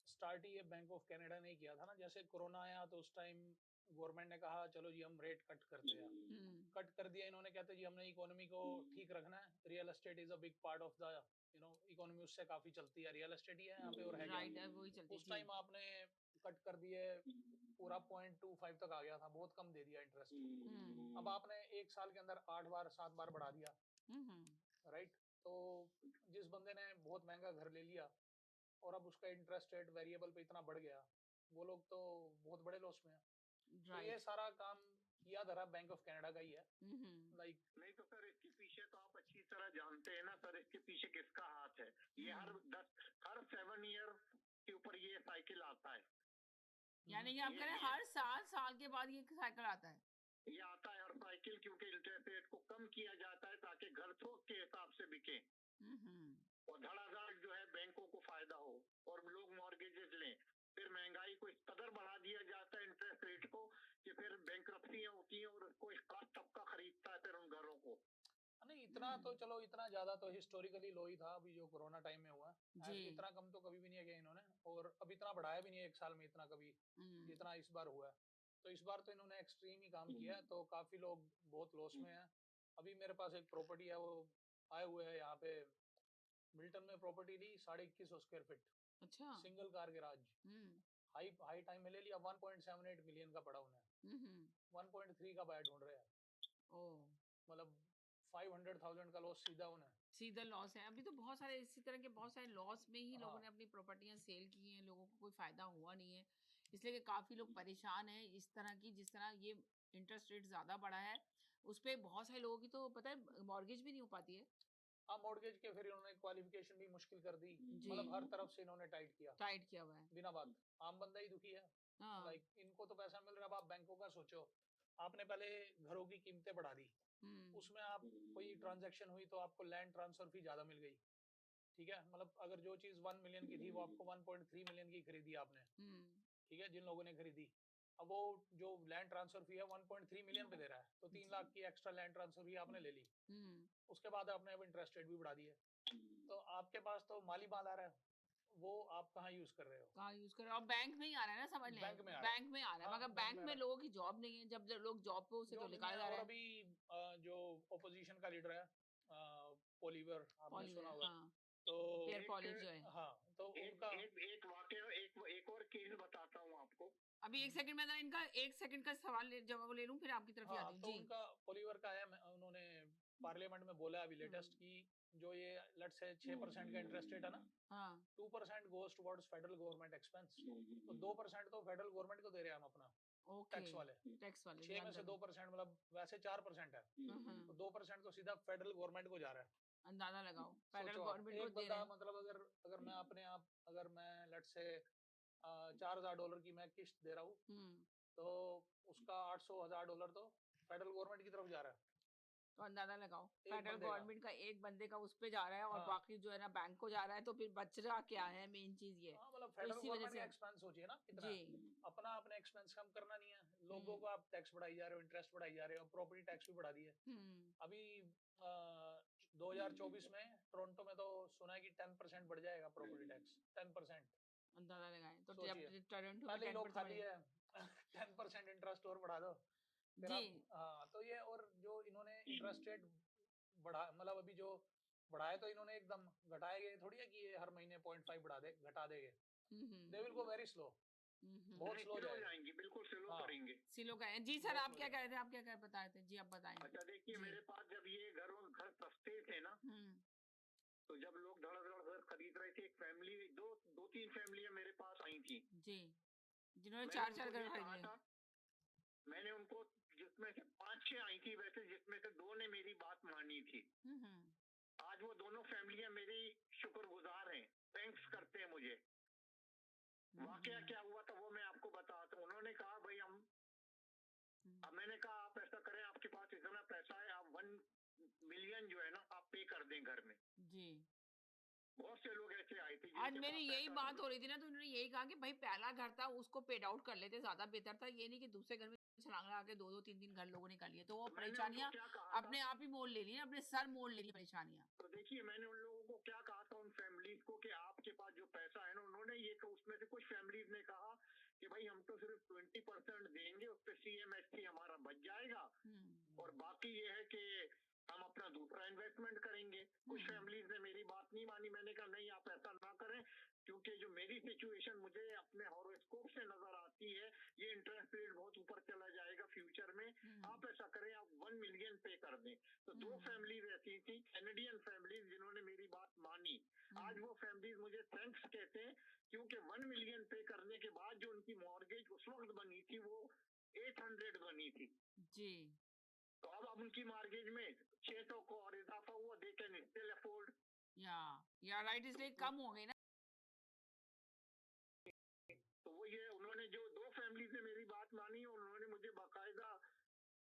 स्टार्ट ही ये बैंक ऑफ कनाडा ने किया था ना। जैसे कोरोना आया तो उस टाइम गवर्नमेंट ने कहा चलो जी हम रेट कट करते हैं, कट कर दिया इन्होंने, कहते जी हमने इकोनॉमी को ठीक रखना है, real estate is a big part of the economy, उससे काफी चलती है, रियल एस्टेट ही है यहाँ पे और है क्या। राइट है, वही चलती उस जी। टाइम आपने कट कर दिए, पूरा 0.25 तक आ गया था, बहुत कम दे दिया इंटरेस्ट। अब आपने 1 साल के अंदर 8 बार 7 बार बढ़ा दिया, राइट। तो जिस बंदे ने बहुत महंगा घर ले लिया और अब उसका इंटरेस्ट रेट वेरिएबल पे इतना बढ़ गया, वो लोग तो बहुत बड़े लॉस में है। तो ये सारा काम किया धरा बैंक ऑफ कनाडा का ही है। लाइक नहीं तो सर इसके पीछे तो आप अच्छी तरह जानते हैं ना सर, इसके पीछे किसका हाथ है। ये हर 7 ईयर के ऊपर ये साइकिल आता है। यानी कि आप कह रहे हैं ये हर साल के बाद ये साइकिल आता है। ये आता है हर साइकिल, क्योंकि इंटरेस्ट रेट को कम किया जाता है ताकि घर थोक के हिसाब से बिके हम्म। और धड़ाधड़ जो है बैंकों को फायदा हो और लोग मॉर्गेजेस लें। फिर महंगाई को इस कदर बढ़ा दिया जाता है इंटरेस्ट रेट को कि फिर बैंकरप्सियां होती हैं और कोई खास तबका खरीदता है फिर उन घरों को। नहीं, इतना तो चलो, इतना ज्यादा तो हिस्टोरिकली लो ही था अभी जो कोरोना टाइम में हुआ। जी। इतना कम तो कभी भी नहीं किया इन्होंने, और अब इतना बढ़ाया भी नहीं है एक साल में इतना कभी, हम्म। जितना इस बार हुआ है। तो इस बार तो इन्होंने एक्सट्रीम ही काम किया है, तो काफी लोग बहुत लॉस में हैं। अभी मेरे पास एक प्रॉपर्टी है, वो आए हुए हैं यहाँ पे मिल्टन में, प्रॉपर्टी ली 2150 स्क्वायर फीट, अच्छा। सिंगल कार गैराज, हम्म। हाई हाई टाइम में ले लिया। 1.78 मिलियन का पड़ा उन्हें, हम्म। 1.3 का बाय ढूंढ रहे हैं, ओ, मतलब 500,000 का लॉस सीधा उन्हें। सीधा लॉस है। अभी तो बहुत सारे इसी तरह के बहुत सारे लॉस में ही लोगों हाँ, ने अपनी प्रॉपर्टियां सेल की हैं, लोगों को कोई फायदा हुआ नहीं है, इसलिए कि काफी लोग परेशान हैं इस तरह की। जिस तरह ये इंटरेस्ट रेट ज्यादा बढ़ा है, उस पे बहुत सारे लोगों की तो पता है मॉर्गेज भी नहीं हो पाती है। हाँ, मॉर्गेज के फिर इन्होंने क्वालिफिकेशन भी मुश्किल कर दी, जी। मतलब हर तरफ से इन्होंने टाइट किया, टाइट किया हुआ है। बिना बात। आम बंदा ही दुखी है, हाँ। लाइक इनको तो पैसा मिल रहा है। अब आप बैंकों का सोचो, आपने पहले घरों की कीमतें बढ़ा दी, हम्म। उसमें आप कोई ट्रांजैक्शन हुई तो आपको लैंड ट्रांसफर फी ज्यादा मिल गई, ठीक है। मतलब अगर जो चीज 1 मिलियन की थी वो आपको 1.3 मिलियन की खरीदी आपने, हम्म। ठीक है, जिन लोगों ने खरीदी। अब वो जो लैंड ट्रांसफर फी है 1.3 मिलियन पे दे रहा है, तो 3 लाख की एक्स्ट्रा लैंड ट्रांसफर फी आपने ले ली। हम्म। उसके बाद आपने अब इंटरेस्ट रेट भी बढ़ा दिए, तो आपके पास तो माली माल आ रहा है, वो आप कहाँ यूज कर रहे हो? कहाँ यूज कर रहे हो? और बैंक में ही आ रहा है ना, समझ लें। बैंक में आ रहा है। बैंक में आ रहा है, हाँ, मगर बैंक बैंक में आ में रहा है, लोगों की जॉब नहीं है। जब लोग जॉब पे उसे तो जॉब नहीं निकाला है। जा और रहा है। अभी जो ओपोजिशन का लीडर है, पोलिवर, आपने सुना पॉलीवेयर, होगा, हाँ। तो पेयर एक पॉलिश जो है। हाँ, तो एक उनका एक एक वाकया एक और केस बताता हूँ आपको। अभी एक सेकंड में, इनका एक सेकंड का जवाब ले लूं, फिर आपकी तरफ ही हाँ, आती हूँ तो जी। उनका पोलिवर का है, उन्होंने पार्लियामेंट में बोला अभी हम्म। लेटेस्ट की, जो ये लेट्स से 6% का इंटरेस्ट रेट है ना, हाँ। 2% goes towards federal government expense, तो 2% तो फेडरल गवर्नमेंट को दे रहे हैं हम अपना, ओके। टैक्स वाले। टैक्स वाले 6 में ध्यान से रखो। 2%, मतलब वैसे 4% है, तो हम्म। 2% तो सीधा फेडरल गवर्नमेंट को जा रहा है। अंदाजा लगाओ, फेडरल सोचो आप, गवर्नमेंट को एक दे रहे बंदा, हैं। मतलब अगर अगर मैं अपने आप, अगर मैं लेट्स से $4,000 की मैं किस्त दे रहा हूँ, हम्म। तो उसका $800,000 तो फेडरल गवर्नमेंट की तरफ जा रहा है, तो अंदाजा लगाओ, एक फेडरल बंदे का। गवर्नमेंट का एक बंदे का उस पे जा रहा है, और हाँ, बाकी जो है ना बैंक को जा रहा है, तो फिर बच रहा क्या है, मेन चीज ये। हाँ, मतलब तो फेडरल इसी वजह गवर्नमेंट का से। एक्सपेंस सोचिए ना कितना जी। है। अपना अपने एक्सपेंस कम करना नहीं है, लोगों हम्म। को आप टैक्स बढ़ाई जा रहे हो, इंटरेस्ट बढ़ाई जा रहे हो, प्रॉपर्टी टैक्स भी बढ़ा दिए। हम्म। अभी 2024 में टोरंटो में तो सुना है कि 10% बढ़ जाएगा प्रॉपर्टी टैक्स, 10%। अंदाजा लगाएं तो सोचिए, टोरंटो में पहले ही 10% लोग खाली बढ़ेगा। है, 10% इंटरेस्ट और बढ़ा दो, फिर जी। आप। हाँ, तो ये, और जो इन्होंने इंटरेस्ट रेट बढ़ा, मतलब अभी जो बढ़ाए, तो इन्होंने एकदम घटाएंगे थोड़ी है कि ये हर महीने 0.5 बढ़ा दे, घटा देंगे। They will go very slow, बहुत नहीं, स्लो स्लो जाएगा। जाएंगे, बिल्कुल स्लो हाँ, करेंगे। सिलो का है जी। सर, बहुत आप स्लो क्या कह जाएगा। रहे थे? आप क्या बता रहे थे जी? आप बताएं अच्छा देखिए, जी। मेरे पास जब ये घर सस्ते थे ना, हम्म। तो जब लोग धड़ाधड़ घर खरीद रहे थे, एक फैमिली, दो तीन फैमिलियां मेरे पास आई थी। जी, जिन्होंने मैंने चार उनको घर ये खरीद कहा लिए। था, मैंने उनको, जिसमें से 5-6 आई थी वैसे, जिसमें से 2 ने मेरी बात मानी थी। हम्म। आज वो दोनों फैमिलियां मेरी शुक्रगुजार हैं, थैंक्स करते हैं मुझे। वाकया क्या हुआ था वो मैं आपको बताता हूँ। उन्होंने कहा भाई अब मैंने कहा आप ऐसा करें, आपके पास इतना पैसा है, आप 1 मिलियन जो है ना आप पे कर दें घर में। जी। बहुत से लोग ऐसे आए थे आज जिनके मेरी पास यही पैसा बात था। हो रही थी ना, तो उन्होंने यही कहा कि भाई पहला घर था उसको पेड आउट कर लेते, ज्यादा बेहतर था। ये नहीं कि दूसरे घर में छलांग लगा के 2-2 3-3 घर लोगों ने कर लिए, तो वो तो मैंने उनको परेशानियां क्या कहा था, अपने आप ही मोड़ ले ली ना, अपने सर मोड़ ले ली परेशानियां। तो देखिए मैंने उन लोगों को क्या कहा था, उन फैमिलीज को, कि आपके पास जो पैसा है ना, उन्होंने ये उसमें से कुछ फैमिलीज ने कहा कि भाई हम तो सिर्फ 20% देंगे, उस पर CMHT हमारा बच जाएगा, और बाकी ये है कि हम अपना दूसरा इन्वेस्टमेंट करेंगे। कुछ फैमिलीज ने मेरी बात नहीं मानी। मैंने कहा नहीं, आप ऐसा ना करें, क्योंकि जो मेरी सिचुएशन मुझे अपने हॉरोस्कोप से नजर आती है, ये इंटरेस्ट रेट बहुत ऊपर चला जाएगा फ्यूचर में। आप ऐसा करें, आप 1 मिलियन पे कर दें। तो 2 फैमिलीज ऐसी थी, कैनेडियन फैमिलीज, जिन्होंने मेरी बात मानी। आज वो फैमिलीज मुझे थैंक्स कहते हैं, क्योंकि 1 मिलियन पे करने के बाद जो उनकी मॉर्गेज उस वक्त बनी थी वो 800 बनी थी जी। तो अब उनकी मॉर्गेज में 600 को और इजाफा हुआ, दे कैन स्टिल अफोर्ड। या राइट, इसलिए कम हो गई ना। है। उन्होंने जो 2 फैमिली ने मेरी बात मानी और उन्होंने मुझे बाकायदा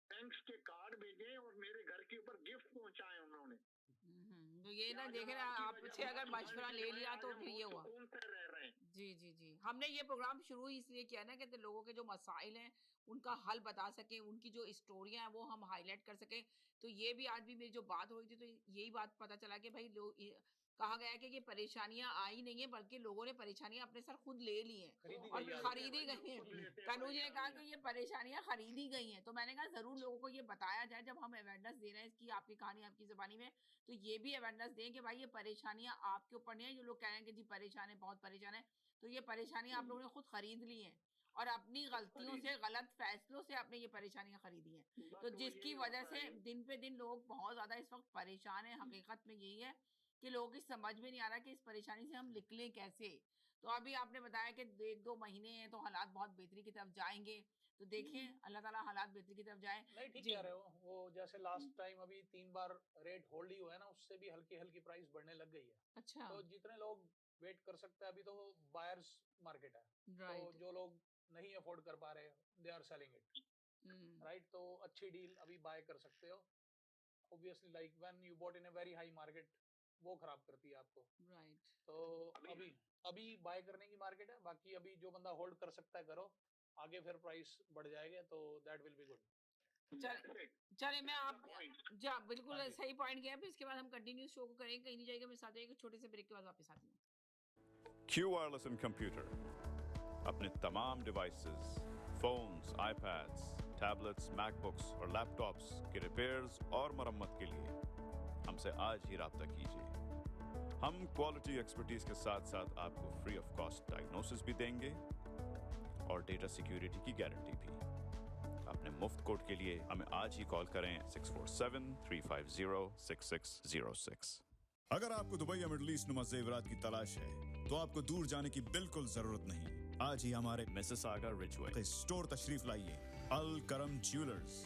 थैंक्स के कार्ड भेजे और मेरे घर के ऊपर गिफ्ट पहुंचाए उन्होंने। तो ये ना आज देखे हम ना आपकी आपसे वजह अगर बहुत मशवरा सुधार ले के लिया आज तो हम फिर ये बहुत हुआ। सुकून से रह रहे हैं। जी, जी, जी। हमने ये प्रोग्राम शुरू इसलिए किया ना कि लोगों के जो मसाइल हैं, उनका हल बता सकें, उनकी जो स्टोरियाँ हैं, वो हम हाइलाइट कर सकें। तो ये भी आज भी मेरी जो बात हो रही थी, तो यही बात पता चला कि भई लोग ये कहा गया है कि ये परेशानियाँ आई नहीं हैं, बल्कि लोगों ने परेशानियाँ अपने सर खुद ले ली हैं खरीदी और गई है खरीदते आजकल। हैं खरीदी भाई, गई लोग खुद हैं। लेते हैं तनुज ने कहा परेशानियां। कि ये परेशानियाँ खरीदी गई हैं। तो मैंने कहा ज़रूर लोगों को ये बताया जाए, जब हम अवेयरनेस दे रहे हैं इसकी, आपकी कहानी आपकी ज़ुबानी में, तो ये भी अवेयरनेस दें कि भाई ये परेशानियाँ आपके ऊपर नहीं है। जो लोग कह रहे हैं कि जी परेशान है, बहुत परेशान है, तो ये परेशानियाँ आप लोगों ने खुद खरीद ली हैं और अपनी गलतियों से, गलत फैसलों से आपने ये परेशानियाँ खरीदी हैं। तो बस वो जिसकी यही वजह होता से है। दिन पे दिन लोग बहुत ज़्यादा इस वक़्त परेशान हैं। हकीकत में यही है कि लोगों की समझ में नहीं आ रहा कि इस परेशानी से हम निकलें कैसे? तो अभी आपने बताया कि 1-2 महीने हैं तो हालात बहुत बेहतरी की तरफ जाएँगे। तो देखिए अल्लाह ताला हालात बेहतरी की तरफ जाए। नहीं, ठीक जी। कह रहे हो। वो जैसे लास्ट टाइम अभी 3 बार रेट होल्ड ही हुआ है ना, उससे भी हल्की-हल्की प्राइस बढ़ने लग गई है। अच्छा, तो जितने लोग वेट कर सकते हैं, अभी तो बायर्स मार्केट है। तो राइट। जो लोग नहीं अफोर्ड कर पा रहे, they are selling it, hmm, right? तो अच्छी डील अभी बाय कर सकते हो। Obviously like when you bought in a very high market, वो खराब करती है आपको। राइट। तो अभी अभी बाय करने की मार्केट है। बाकी अभी जो बंदा होल्ड कर सकता है करो, आगे फिर प्राइस बढ़ जाएगा तो दैट विल बी गुड। चल That's it. चलिए मैं That's the आप point. जी, हाँ, बिल्कुल हाँ जी। सही पॉइंट किया है। फिर इसके बाद हम कंटिन्यू शो को करेंगे, कहीं नहीं जाएगा। मेरे साथ रहिएगा, छोटे से ब्रेक के बाद वापस आती हूँ। Q Wireless and Computer अपने तमाम devices, phones, iPads, tablets, MacBooks और लैपटॉप्स के रिपेयर्स और मरम्मत के लिए हमसे आज ही राब्ता कीजिए। हम क्वालिटी एक्सपर्टीज के साथ साथ आपको फ्री ऑफ कॉस्ट डायग्नोसिस भी देंगे और डेटा सिक्योरिटी की गारंटी भी। अपने मुफ्त कोड के लिए हमें आज ही कॉल करें 647-350-6606। अगर आपको दुबई या मिडल ईस्ट नुमा ज़ेवरात की तलाश है तो आपको दूर जाने की बिल्कुल जरूरत नहीं। आज ही हमारे मिसिसागा रिजवे स्टोर तशरीफ लाइए। अल करम ज्वेलर्स।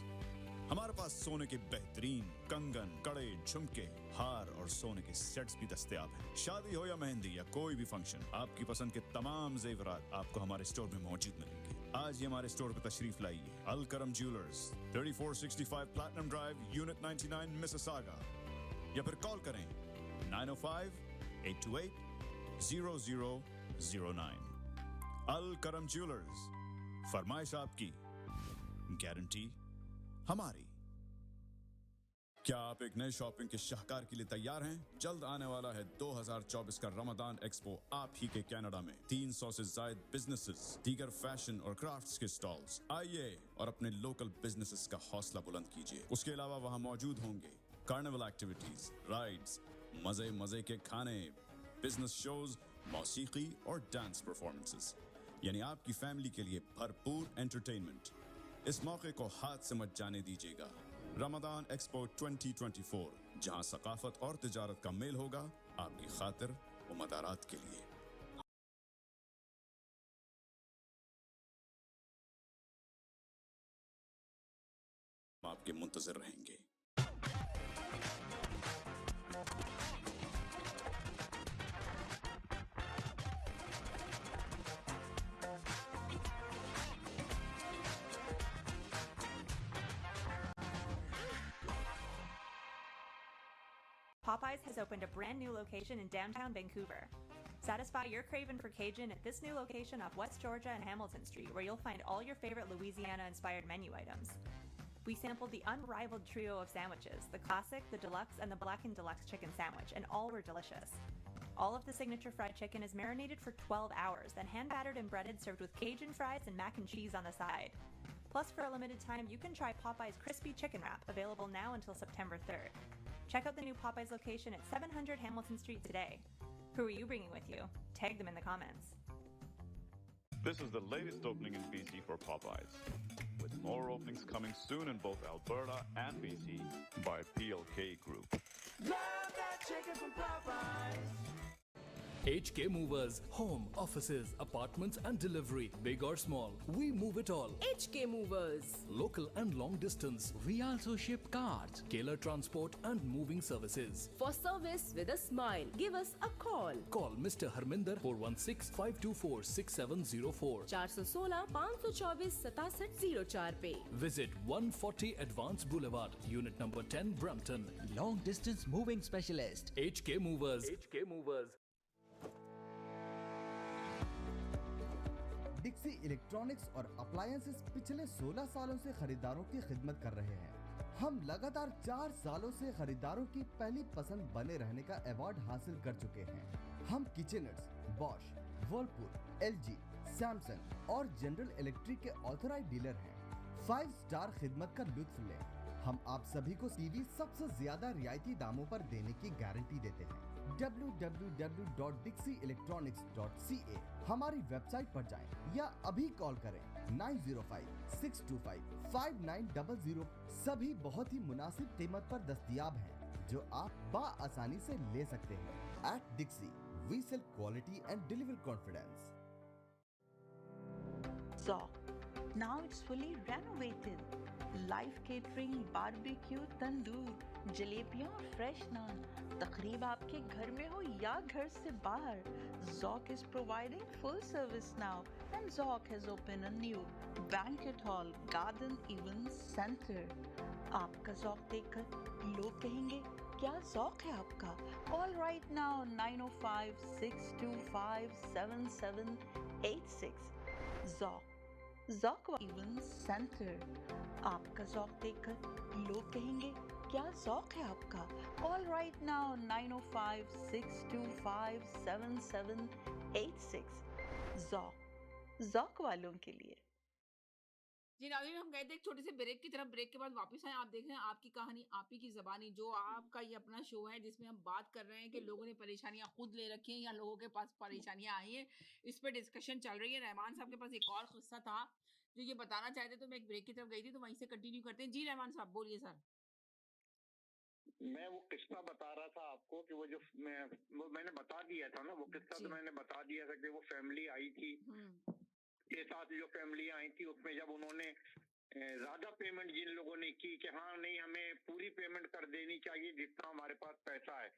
हमारे पास सोने के बेहतरीन कंगन, कड़े, झुमके, हार और सोने के सेट्स भी दस्तयाब हैं। शादी हो या मेहंदी या कोई भी फंक्शन, आपकी पसंद के तमाम जेवरात आपको हमारे स्टोर में मौजूद मिलेंगे। आज ही हमारे स्टोर पर तशरीफ लाइए। अल करम jewellers, 3465 platinum drive, unit 99, Mississauga. या फिर कॉल करें 905-828-0009। अल करम ज्वेलर्स, फरमाइश आपकी, गारंटी हमारी। क्या आप एक नए शॉपिंग के शाहकार के लिए तैयार हैं? जल्द आने वाला है 2024 का रमजान एक्सपो आप ही के कनाडा में। 300 से ज्यादा बिजनेसेस, दीगर फैशन और क्राफ्ट्स के स्टॉल्स। आइए और अपने लोकल बिजनेसेस का हौसला बुलंद कीजिए। उसके अलावा वहां मौजूद होंगे कार्निवल एक्टिविटीज, राइड्स, मजे मजे के खाने, बिजनेस शोज, मौसीकी और डांस परफॉर्मेंसेस, यानी आपकी फैमिली के लिए भरपूर एंटरटेनमेंट। इस मौके को हाथ से मत जाने दीजिएगा। रमजान एक्सपो 2024, जहां सकाफत और तिजारत का मेल होगा, आपकी खातिर व मदारात के लिए। हम आपके मुंतजर रहेंगे। Popeyes has opened a brand new location in downtown Vancouver. Satisfy your craving for Cajun at this new location off West Georgia and Hamilton Street, where you'll find all your favorite Louisiana-inspired menu items. We sampled the unrivaled trio of sandwiches, the classic, the deluxe, and the blackened deluxe chicken sandwich, and all were delicious. All of the signature fried chicken is marinated for 12 hours, then hand-battered and breaded, served with Cajun fries and mac and cheese on the side. Plus, for a limited time, you can try Popeye's Crispy Chicken Wrap, available now until September 3rd. Check out the new Popeyes location at 700 Hamilton Street today. Who are you bringing with you? Tag them in the comments. This is the latest opening in BC for Popeyes, with more openings coming soon in both Alberta and BC by PLK Group. Love that chicken from Popeyes. HK Movers, home, offices, apartments and delivery, big or small, we move it all. HK Movers. Local and long distance, we also ship cars, Keller Transport and moving services. For service with a smile, give us a call. Call Mr. Harminder 416-524-6704. 416-524-6704 पे. Visit 140 Advance Boulevard, Unit number 10, Brampton. Long distance moving specialist. HK Movers. HK Movers. Dixie electronics और अप्लायंसेस पिछले 16 सालों से खरीदारों की खिदमत कर रहे हैं। हम लगातार 4 सालों से खरीदारों की पहली पसंद बने रहने का अवार्ड हासिल कर चुके हैं। हम किचनर्स, बॉश, वर्लपूल, LG, सैमसंग और जनरल इलेक्ट्रिक के ऑथराइज्ड डीलर हैं। 5 स्टार खिदमत का लुत्फ लें। हम आप सभी को टीवी सबसे ज्यादा रियायती दामों पर देने की गारंटी देते हैं। www.dixieelectronics.ca हमारी वेबसाइट पर जाएं या अभी कॉल करें 9056255900। सभी बहुत ही मुनासिब कीमत पर दस्तयाब हैं जो आप आसानी से ले सकते हैं। At Dixie, we sell quality and deliver confidence. Zoc. Now it's fully renovated. Live catering, barbecue, tandoor, जलेबियाँ और फ्रेश नान। तकरीब आपके घर में हो या घर से बाहर, Zoc is providing full service now, and Zoc has opened a new banquet hall, garden event center. आपका Zoc देखकर लोग कहेंगे क्या Zoc है आपका? Call right now 905-625-7786. Zoc. Zoc Event Center. आपका Zoc देखकर लोग कहेंगे क्या Zoc है आपका? Call right now 905-625-7786. Zoc. Zoc वालों के लिए। जी नाज़रीन, हम गए थे एक छोटे से ब्रेक की तरफ। ब्रेक के बाद वापस आए। आप देख रहे हैं आपकी कहानी आप ही की ज़बानी, जो आपका ये अपना शो है जिसमें हम बात कर रहे हैं कि लोगों ने परेशानियां खुद ले रखी हैं या लोगों के पास परेशानियां आई हैं, इस पे डिस्कशन चल रही है। रहमान साहब के पास एक और किस्सा था जो ये बताना चाहते, तो मैं एक ब्रेक की तरफ गई थी, तो वहीं से कंटिन्यू करते हैं। जी रहमान साहब बोलिए सर। मैं वो किस्सा बता रहा था आपको कि वो मैंने बता दिया था ना, वो किस्सा तो मैंने बता दिया था कि वो फैमिली आई थी के साथ, जो फैमिली आई थी उसमें जब उन्होंने ज्यादा पेमेंट जिन लोगों ने की कि हाँ नहीं हमें पूरी पेमेंट कर देनी चाहिए जितना हमारे पास पैसा है,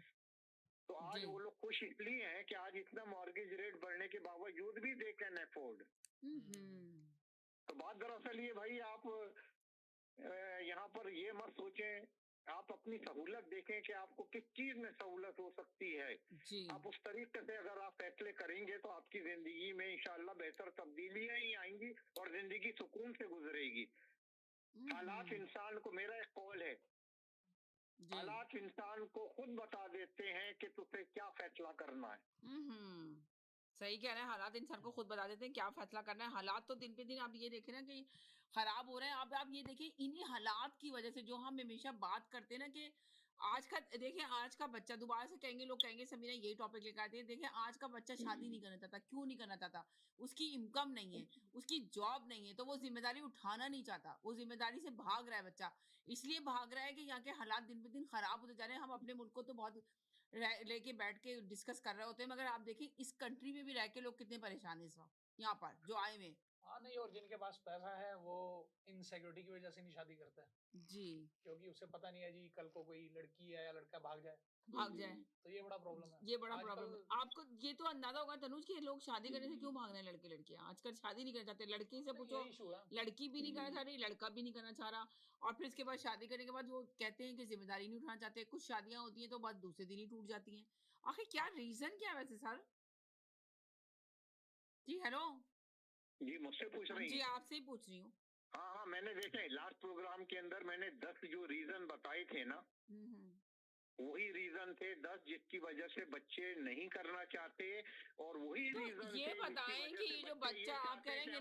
तो आज वो लोग खुश इसलिए हैं कि आज इतना मॉर्गेज रेट बढ़ने के बावजूद भी दे कैन अफोर्ड। तो बात दरअसल ये भाई, आप यहाँ पर ये मत सोचें, आप अपनी सहूलत देखें कि आपको किस चीज में सहूलत हो सकती है। आप उस तरीके से अगर आप फैसले करेंगे तो आपकी जिंदगी में इंशाल्लाह बेहतर तब्दीलियां ही आएंगी और जिंदगी सुकून से गुजरेगी। हालात इंसान को, मेरा एक कौल है, हालात इंसान को खुद बता देते हैं कि तुझे क्या फैसला करना है। सही कह रहे हैं, हालात इंसान को खुद बता देते हैं क्या फैसला करना है। हालात तो दिन पे दिन आप ये देखें ना कि खराब हो रहे हैं। अब आप ये देखिए, इन्हीं हालात की वजह से जो हम हमेशा बात करते हैं ना कि आज का, देखिए आज का बच्चा, दोबारा से कहेंगे लोग, कहेंगे समीरा यही टॉपिक लेकर आते हैं, देखिए आज का बच्चा शादी नहीं करना चाहता। क्यों नहीं करना चाहता? उसकी इनकम नहीं है, उसकी जॉब नहीं है, तो वो जिम्मेदारी उठाना नहीं चाहता, वो जिम्मेदारी से भाग रहा है बच्चा। इसलिए भाग रहा है कि यहाँ के हालात दिन पे दिन खराब होते जा रहे हैं। हम अपने मुल्क को तो बहुत लेके बैठ के डिस्कस कर रहे होते हैं, मगर आप देखिए इस कंट्री में भी रह के लोग कितने परेशान है इस वक्त यहाँ पर जो आए हुए। हाँ नहीं, और जिनके पास पैसा है वो इनसिक्योरिटी की वजह से नहीं शादी करते जी, क्योंकि उसे पता नहीं है जी कल को कोई लड़की है या लड़का भाग जाए, तो ये बड़ा प्रॉब्लम है। ये बड़ा प्रॉब्लम है। आपको ये तो अंदाजा होगा तनुज कि लोग शादी करने से क्यों भाग रहे हैं, लड़के लड़कियां आजकल शादी नहीं करना चाहते। लड़की से पूछो, लड़की भी नहीं करना चाह रही, लड़का भी नहीं करना चाह रहा, और फिर इसके बाद शादी करने के बाद वो कहते हैं कि जिम्मेदारी नहीं उठाना चाहते। कुछ शादियां होती हैं तो बाद दूसरे दिन ही टूट जाती हैं। आखिर क्या रीजन क्या है वैसे सर? जी हेलो जी, मुझसे पूछ रही हैं? जी आपसे ही पूछ रही हूँ। हाँ, मैंने देखे लास्ट प्रोग्राम के अंदर मैंने 10 जो रीजन बताए थे ना, वही रीजन थे 10 जिसकी वजह से बच्चे नहीं करना चाहते, और वही तो रीजन ये बताएं कि ये जो बच्चा आप कह रहे हैं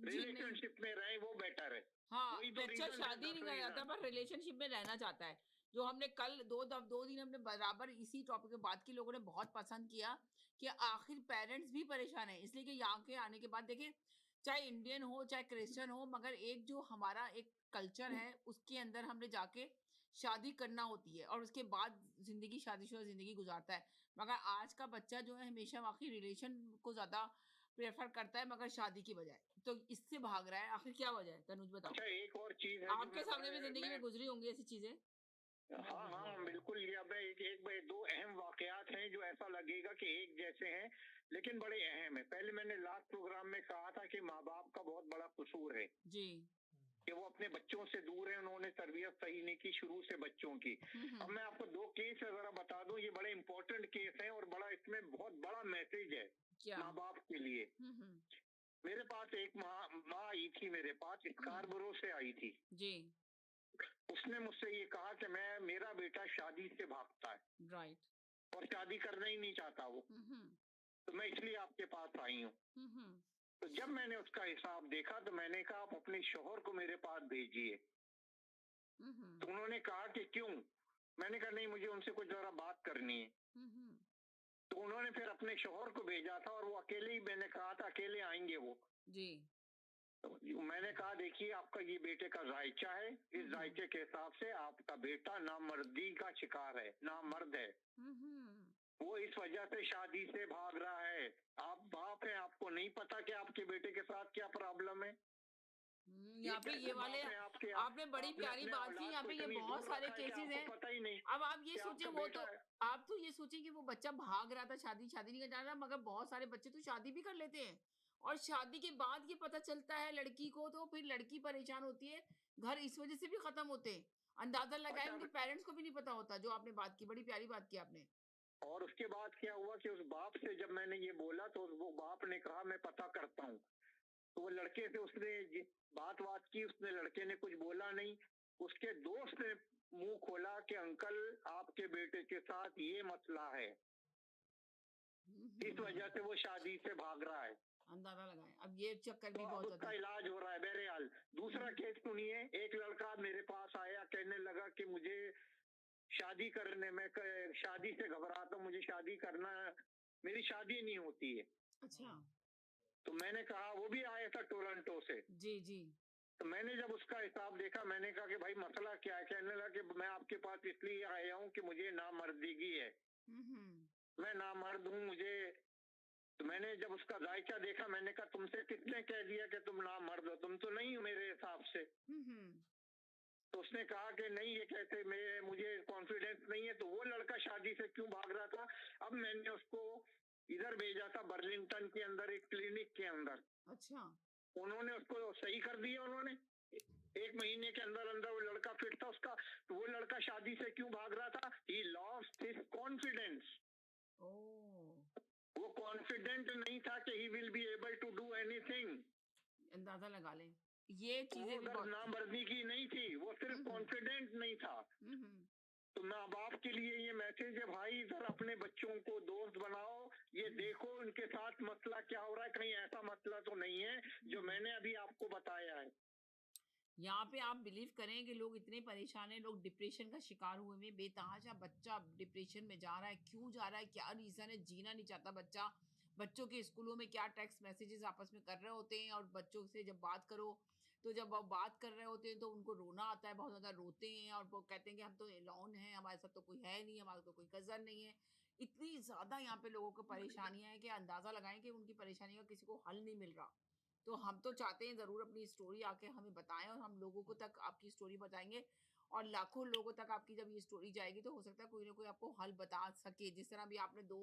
रिलेशनशिप में रहे वो बेटर है। हाँ, बच्चा शादी नहीं करना चाहता पर रिलेशनशिप में रहना चाहता है। जो हमने कल 2 दिन हमने बराबर इसी टॉपिक पे बात की, लोगों ने बहुत पसंद किया कि आखिर पेरेंट्स भी परेशान है, इसलिए कि यहाँ के आने के बाद देखिए चाहे इंडियन हो चाहे क्रिश्चियन हो, मगर एक जो हमारा एक कल्चर है उसके अंदर हमने जाके शादी करना होती है और उसके बाद ज़िंदगी शादीशुदा ज़िंदगी गुज़ारता है। मगर आज का बच्चा जो है हमेशा वाक़ई रिलेशन को ज़्यादा प्रेफ़र करता है मगर शादी की बजाय। तो इससे भाग रहा है, आखिर क्या वजह है? तनुज बताओ। अच्छा, एक और चीज़ है जो आपके सामने भी ज़िंदगी में मैं गुज़री होंगी ऐसी चीज़ें? हाँ, हाँ, बिल्कुल। ये अब एक 2 अहम वाक़यात हैं जो ऐसा लगेगा कि एक जैसे हैं, लेकिन बड़े अहम हैं। पहले मैंने लास्ट प्रोग्राम में कहा था कि माँ-बाप का बहुत बड़ा कसूर है जी। कि वो अपने बच्चों से दूर हैं, उन्होंने तरबियत सही नहीं की शुरू से बच्चों की। अब मैं आपको 2 केस ज़रा बता दूँ, ये बड़े इम्पोर्टेंट केस हैं और बड़ा इसमें बहुत बड़ा मैसेज है क्या? माँ-बाप के लिए। मेरे पास एक माँ आई थी, मेरे पास स्कार्बरो से आई थी। जी। उसने मुझसे ये कहा कि मेरा बेटा शादी से भागता है राइट। और शादी करना ही नहीं चाहता वो, तो मैं इसलिए आपके पास आई हूँ। तो जब मैंने उसका हिसाब देखा तो मैंने कहा आप अपने शौहर को मेरे पास भेजिए। तो उन्होंने कहा कि क्यों? मैंने कहा नहीं, मुझे उनसे कुछ जरा बात करनी है। तो उन्होंने फिर अपने शौहर को भेजा था और वो अकेले ही, मैंने कहा था अकेले आएंगे वो। जी। तो मैंने कहा देखिए आपका ये बेटे का जायचा है, इस जायचे के हिसाब से आपका बेटा नामर्दी का शिकार है, नामर्द है। वो इस वजह से शादी से भाग रहा है। आप बाप हैं, आपको नहीं पता कि आपके बेटे के साथ क्या प्रॉब्लम है? यहाँ पे ये वाले आपने बड़ी प्यारी बात की। यहाँ पे ये बहुत सारे केसेस हैं। पता ही नहीं। अब आप ये सोचे, वो तो आप तो ये सोचिए कि वो बच्चा भाग रहा था, शादी नहीं करना रहा, मगर बहुत सारे बच्चे तो शादी भी कर लेते हैं और शादी के बाद ये पता चलता है लड़की को, तो फिर लड़की परेशान होती है, घर इस वजह से भी खत्म होते हैं। अंदाजा लगाए उनके पेरेंट्स को भी नहीं पता होता। जो आपने बात की, बड़ी प्यारी बात की आपने। और उसके बाद क्या हुआ कि उस बाप से जब मैंने ये बोला तो वो बाप ने कहा मैं पता करता हूँ। तो वो लड़के से उसने बात की, उसने लड़के ने कुछ बोला नहीं। उसके दोस्त ने मुंह खोला कि अंकल आपके बेटे के साथ ये मसला है, इस वजह से वो शादी से भाग रहा है। अंदाजा लगाए। अब ये चक्कर भी तो बहुत उसका इलाज हो रहा है बहरहाल। दूसरा केस सुनिए। एक लड़का मेरे पास आया, कहने लगा कि मुझे शादी करने में, शादी से घबराता हूं, मुझे शादी करना, मेरी शादी नहीं होती है। अच्छा। तो मैंने कहा, वो भी आया था टोरंटो से। जी जी। तो मैंने जब उसका हिसाब देखा, मैंने कहा कि भाई मसला क्या है? कहने लगा कि मैं आपके पास इसलिए आया हूँ कि मुझे नामर्दगी है, मैं नामर्द हूँ मुझे। तो मैंने जब उसका जायका देखा, मैंने कहा तुमसे किसने कह दिया कि तुम नामर्द हो? तुम तो नहीं हो मेरे हिसाब से। तो उसने कहा कि नहीं, ये कहते मुझे कॉन्फिडेंस नहीं है। तो वो लड़का शादी से क्यों भाग रहा था? अब मैंने उसको इधर भेजा था, बर्लिंगटन के अंदर एक क्लिनिक के अंदर। अच्छा। उन्होंने उसको सही कर दिया। उन्होंने 1 महीने के अंदर अंदर वो लड़का फिट था उसका। तो वो लड़का शादी से क्यों भाग रहा था? He lost his confidence. वो कॉन्फिडेंट नहीं था कि he will be able to do anything. अंदाजा लगा लें, ये चीजें भी बहुत नामर्दी की नहीं थी, वो सिर्फ कॉन्फिडेंट नहीं था। तो माँ बाप के लिए ये मैसेज है, भाई इधर अपने बच्चों को दोस्त बनाओ, ये देखो उनके साथ मसला क्या हो रहा है, कहीं ऐसा मसला तो नहीं है जो मैंने अभी आपको बताया है। यहाँ पे आप बिलीव करें कि लोग इतने परेशान हैं, लोग डिप्रेशन का शिकार हुए हैं। बेतहाशा बच्चा डिप्रेशन में जा रहा है, क्यों जा रहा है, क्या रीजन है? जीना नहीं चाहता बच्चा। बच्चों के स्कूलों में क्या टेक्स्ट मैसेजेस आपस में कर रहे होते हैं, और बच्चों से जब बात करो तो जब वो बात कर रहे होते हैं तो उनको रोना आता है, बहुत ज़्यादा रोते हैं और वो कहते हैं कि हम तो एलोन हैं, हमारे साथ तो कोई है नहीं, हमारा तो कोई कज़न नहीं है। इतनी ज़्यादा यहाँ पे लोगों को परेशानियाँ हैं कि अंदाज़ा लगाएं कि उनकी परेशानी का किसी को हल नहीं मिल रहा। तो हम तो चाहते हैं ज़रूर अपनी स्टोरी आके हमें बताएं, और हम लोगों को तक आपकी स्टोरी बताएंगे, और लाखों लोगों तक आपकी जब ये स्टोरी जाएगी तो हो सकता है कोई ना कोई आपको हल बता सके। जिस तरह भी आपने 2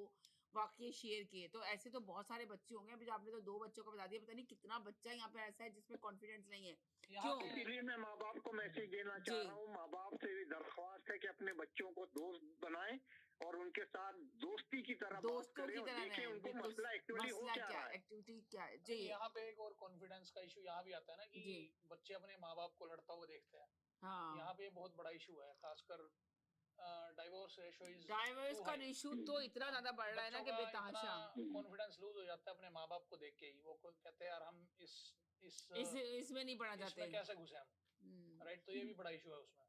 वाकये शेयर किए, तो ऐसे तो बहुत सारे बच्चे होंगे। अभी आपने तो 2 बच्चों का बता दिया, पता नहीं कितना बच्चा यहाँ पे ऐसा है जिसमें कॉन्फिडेंस नहीं है। क्यों? इसीलिए मैं माँ बाप को मैसेज देना चाह रहा हूँ। माँ बाप से भी दरख्वास्त है कि अपने बच्चों को दोस्त बनाएं और उनके साथ दोस्ती की तरह बात करें और देखें उनको मसला एक्चुअली हो क्या रहा है। एक्टिविटी क्या है जी। यहाँ पे एक और कॉन्फिडेंस का इशू यहाँ भी आता है ना कि बच्चे अपने माँ बाप को लड़ता हुआ देखते हैं। हाँ। यहाँ पे बहुत बड़ा इशू है, खासकर डाइवोर्स का इशू तो इतना ज्यादा बढ़ रहा है ना कि बेतहाशा कॉन्फिडेंस लूज हो जाता है अपने माँ बाप को देख के ही। वो कहते हैं यार हम इसमें नहीं पढ़ा जाते, इसमें कैसे घुसे हम, राइट? तो ये भी बड़ा इशू है उसमें।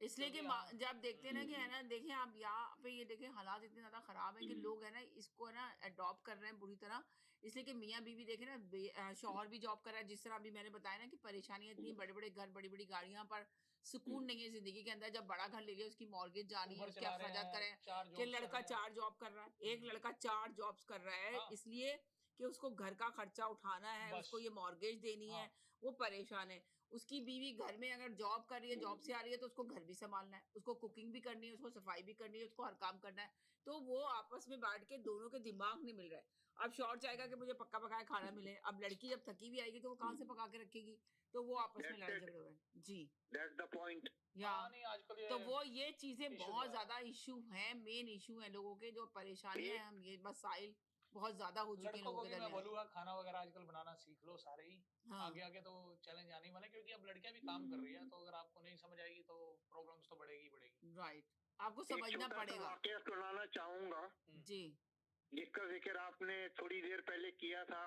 इसलिए कि क्योंकि जब देखते हैं ना कि है ना, देखें आप यहाँ पे ये देखें हालात इतने ज्यादा खराब है कि लोग है ना इसको है ना अडॉप्ट कर रहे हैं बुरी तरह। इसलिए कि मियाँ बीवी देखे ना, शौहर भी जॉब कर रहा है, जिस तरह अभी मैंने बताया ना कि परेशानियां इतनी, बड़े बड़े घर, बड़ी बड़ी गाड़ियां, पर सुकून नहीं है जिंदगी के अंदर। जब बड़ा घर ले लिया, उसकी मॉर्गेज जानी है, उबर उसके चला रहे अखराजात हैं, करें 4 कि जॉब्स कर लड़का रहे हैं। 4 जॉब कर रहा है, एक लड़का 4 जॉब्स कर रहा है, हाँ, इसलिए कि उसको घर का खर्चा उठाना है, बस। उसको ये मॉर्गेज देनी है, हाँ, वो परेशान है। उसकी बीवी घर में अगर जॉब कर रही है, जॉब से आ रही है, तो उसको घर भी संभालना है, उसको कुकिंग भी करनी है, उसको सफाई भी करनी है, उसको हर काम करना है। तो वो आपस में बैठ के दोनों के दिमाग नहीं मिल रहे। अब शौहर चाहेगा कि मुझे पक्का पकाया खाना मिले, अब लड़की जब थकी हुई आएगी तो वो कहाँ से पका के रखेगी? तो वो आपस में That's लड़ाई it. झगड़े हुए। जी। That's the point. या हाँ, नहीं आजकल तो ये वो ये चीजें इश्यू तो बहुत है। ज्यादा इशू हैं, मेन इशू हैं लोगों के, जो परेशानियां हैं, एक हम ये मसाइल बहुत ज्यादा हो चुके हैं लड़कों लोगों को के भी मैं दरमियान। बोलूँगा खाना वगैरह आजकल बनाना सीख लो सारे ही। हाँ, आगे आगे तो चैलेंज आने ही वाला है, क्योंकि अब लड़कियाँ भी काम कर रही है, तो अगर आपको नहीं समझ आएगी तो प्रॉब्लम्स तो बढ़ेगी ही बढ़ेगी। राइट। आपको एक समझना छोटा सा पड़ेगा। वाकया सुनाना चाहूंगा, जी। जिसका जिक्र आपने थोड़ी देर पहले किया था।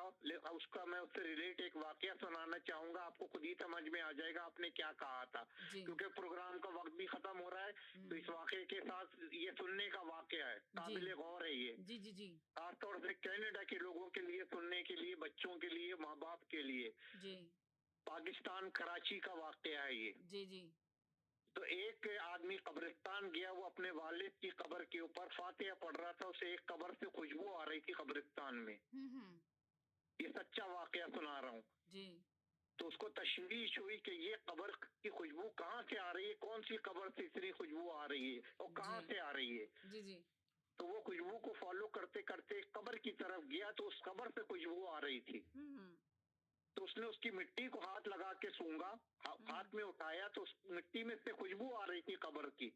उसका मैं उससे रिलेट एक वाकया सुनाना चाहूंगा, आपको खुद ही समझ में आ जाएगा आपने क्या कहा था। जी। क्योंकि प्रोग्राम का वक्त भी खत्म हो रहा है, तो इस वाकये के साथ ये सुनने का वाकया है, काबिले गौर है ये। जी जी जी खासतौर से कनाडा के लोगों के लिए सुनने के लिए, बच्चों के लिए, माँ बाप के लिए। जी पाकिस्तान कराची का वाकया है ये। जी जी तो एक आदमी कब्रिस्तान गया, वो अपने वालिद की कब्र के ऊपर फातिहा पढ़ रहा था, उसे एक कब्र से खुशबू आ रही थी कब्रिस्तान में। ये सच्चा वाकया सुना रहा हूँ। जी। तो उसको तशवीश हुई कि ये कब्र की खुशबू कहाँ से आ रही है, कौन सी कब्र से इतनी खुशबू आ रही है और कहाँ से आ रही है। जी जी। तो वो खुशबू को फॉलो करते करते कब्र की तरफ गया, तो उस कब्र से खुशबू आ रही थी। तो उसने उसकी मिट्टी को हाथ लगा के सूंघा, हाथ में उठाया तो उस मिट्टी में से खुशबू आ रही थी कब्र की।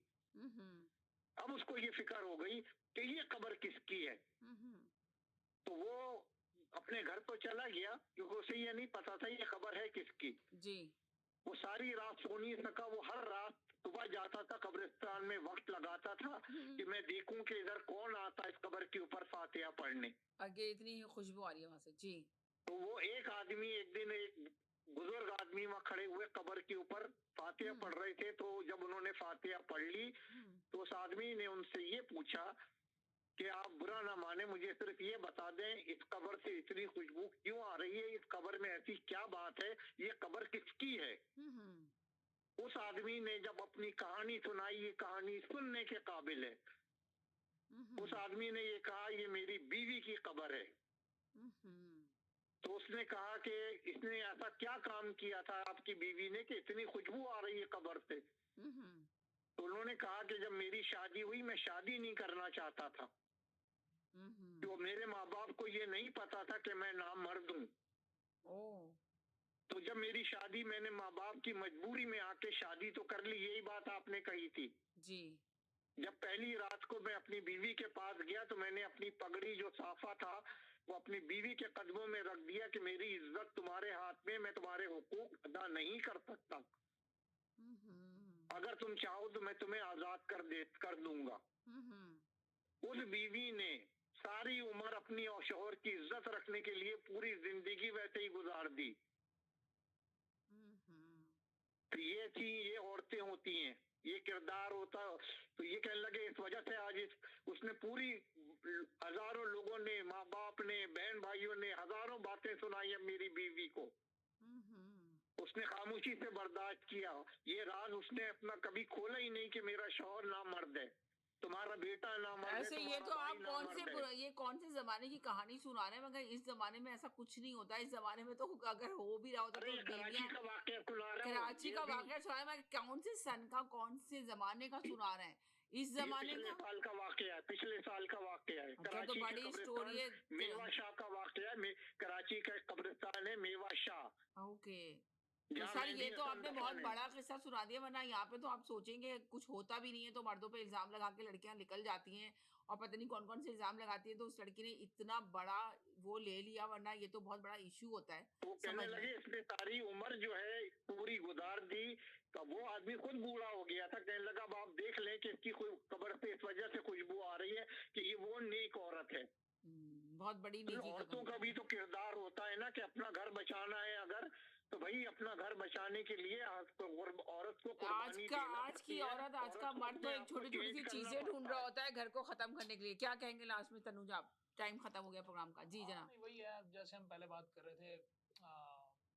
अब उसको ये फिक्र हो गई कि ये कब्र किसकी है। तो वो अपने घर तो चला गया, क्योंकि उसे ये नहीं पता था ये कब्र है किसकी। जी। वो सारी रात सो नहीं सका, वो हर रात सुबह जाता था कब्रिस्तान में, वक्त लगाता था कि मैं देखूं कि इधर कौन आता है इस कब्र के ऊपर फातिहा पढ़ने। आगे इतनी खुशबू आ रही है वहां से। जी। तो वो एक आदमी, एक दिन एक बुजुर्ग आदमी वहाँ खड़े हुए कब्र के ऊपर फातिहा पढ़ रहे थे। तो जब उन्होंने फातिहा पढ़ ली, तो उस आदमी ने उनसे ये पूछा कि आप बुरा ना माने, मुझे सिर्फ ये बता दें इस कब्र से इतनी खुशबू क्यों आ रही है, इस कब्र में ऐसी क्या बात है, ये कब्र किसकी है। उस आदमी ने जब अपनी कहानी सुनाई, ये कहानी सुनने के काबिल है। उस आदमी ने ये कहा ये मेरी बीवी की कब्र है। तो उसने कहा कि इसने ऐसा क्या काम किया था आपकी बीवी ने कि इतनी खुशबू आ रही है कब्र से। तो उन्होंने कहा कि जब मेरी शादी हुई, मैं शादी नहीं करना चाहता था, तो मेरे माँ बाप को ये नहीं पता था कि मैं नामर्द हूँ। तो जब मेरी शादी, मैंने माँ बाप की मजबूरी में आके शादी तो कर ली, यही बात आपने कही थी। जी। जब पहली रात को मैं अपनी बीवी के पास गया, तो मैंने अपनी पगड़ी जो साफा था वो अपनी बीवी के कदमों में रख दिया कि मेरी इज्जत तुम्हारे हाथ में, मैं तुम्हारे हुकूक अदा नहीं कर सकता, अगर तुम चाहो तो मैं तुम्हें आजाद कर दूंगा। उस बीवी ने सारी उम्र अपनी और शौहर की इज्जत रखने के लिए पूरी जिंदगी वैसे ही गुजार दी। तो ये औरतें होती हैं, ये किरदार होता। तो ये कहने लगे इस वजह से आज उसने पूरी हजारों लोगों ने, माँ बाप ने, बहन भाइयों ने हजारों बातें सुनाई है मेरी बीवी को। उसने खामोशी से बर्दाश्त किया। ये राज उसने अपना कभी खोला ही नहीं कि मेरा शौहर नामर्द है, तुम्हारा बेटा नामर्द है। ऐसे ये तो आप कौन से जमाने की कहानी सुना रहे हैं, मगर इस जमाने में ऐसा कुछ नहीं होता। इस जमाने में तो अगर हो भी रहा होता तो कराची का वाकया सुना रहा हूं। कराची का वाकया सुना रहे हैं, कौन से सन का, कौन से जमाने का सुना रहे हैं। इस जमाने पिछले साल का वाकया है, पिछले साल का वाकया है। अच्छा, तो बड़ी स्टोरी है। मेवा शाह का वाकया है, कराची का कब्रिस्तान है मेवा शाह। ओके। तो सर ये तो आपने बहुत बड़ा किस्सा सुना दिया, वरना यहाँ पे तो आप सोचेंगे कुछ होता भी नहीं है, तो मर्दों पे इल्जाम लगा के लड़कियां निकल जाती हैं और पता नहीं कौन कौन से इल्जाम लगाती है। तो उस लड़की ने इतना बड़ा वो ले लिया, वरना ये तो बहुत बड़ा इशू होता है। वो कहने लगे इसने सारी उम्र जो है पूरी गुजार दी। तो वो आदमी खुद बूढ़ा हो गया था, कहने लगा अब आप देख लें कि इसकी कब्र से इस वजह से खुशबू आ रही है कि ये वो नेक औरत है। बहुत बड़ी औरतों का भी तो किरदार होता है ना कि अपना घर बचाना है अगर, तो भाई अपना घर बचाने कमाने के लिए औरत को आज कुर्बानी का देना आज पड़ती की है। औरत आज का औरत को मर्द तो अपने एक आप को छोटी छोटी सी change करना चीजें ढूंढ पड़ता रहा है। होता है घर को खत्म करने के लिए। क्या कहेंगे लास्ट में तनुज आप? टाइम खत्म हो गया प्रोग्राम का। जी हाँ, जनाब। नहीं वही है, जैसे हम पहले बात कर रहे थे,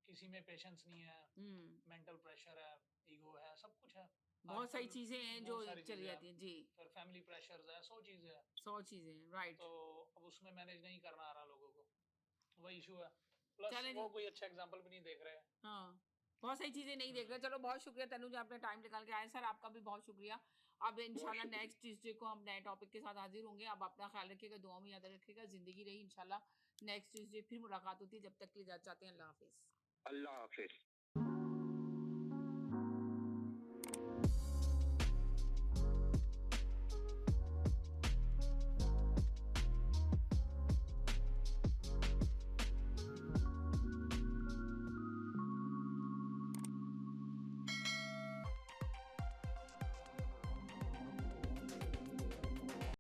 किसी में पेशेंस नहीं है, मेंटल प्रेशर है, ईगो है, सब कुछ है। बहुत सारी आजकल चीजें हैं जो बहुत सारी चली चीजें जाती हैं। जी, फिर फैमिली प्रेशर्स है, 100 चीजें हैं। 100 चीजें हैं, राइट। तो अब उसमें मैनेज नहीं करना आ रहा लोगों को, वही इशू है। प्लस चलें वो जी। कोई अच्छा एग्जांपल भी नहीं देख रहे हैं। हाँ, बहुत सारी चीजें नहीं देख रहे। चलो बहुत शुक्रिया तनुज, आपने टाइम निकाल के आए। सर आपका भी बहुत शुक्रिया। अब इंशाल्लाह शुक्रिया। नेक्स्ट ट्यूसडे को हम नए टॉपिक के साथ हाजिर होंगे। अब अपना ख्याल रखिएगा, दुआ में याद रखिएगा। जिंदगी रही इंशाल्लाह नेक्स्ट ट्यूसडे फिर मुलाकात होती है। जब तक के लिए इजाजत चाहते हैं। अल्लाह हाफिज। अल्लाह हाफिज।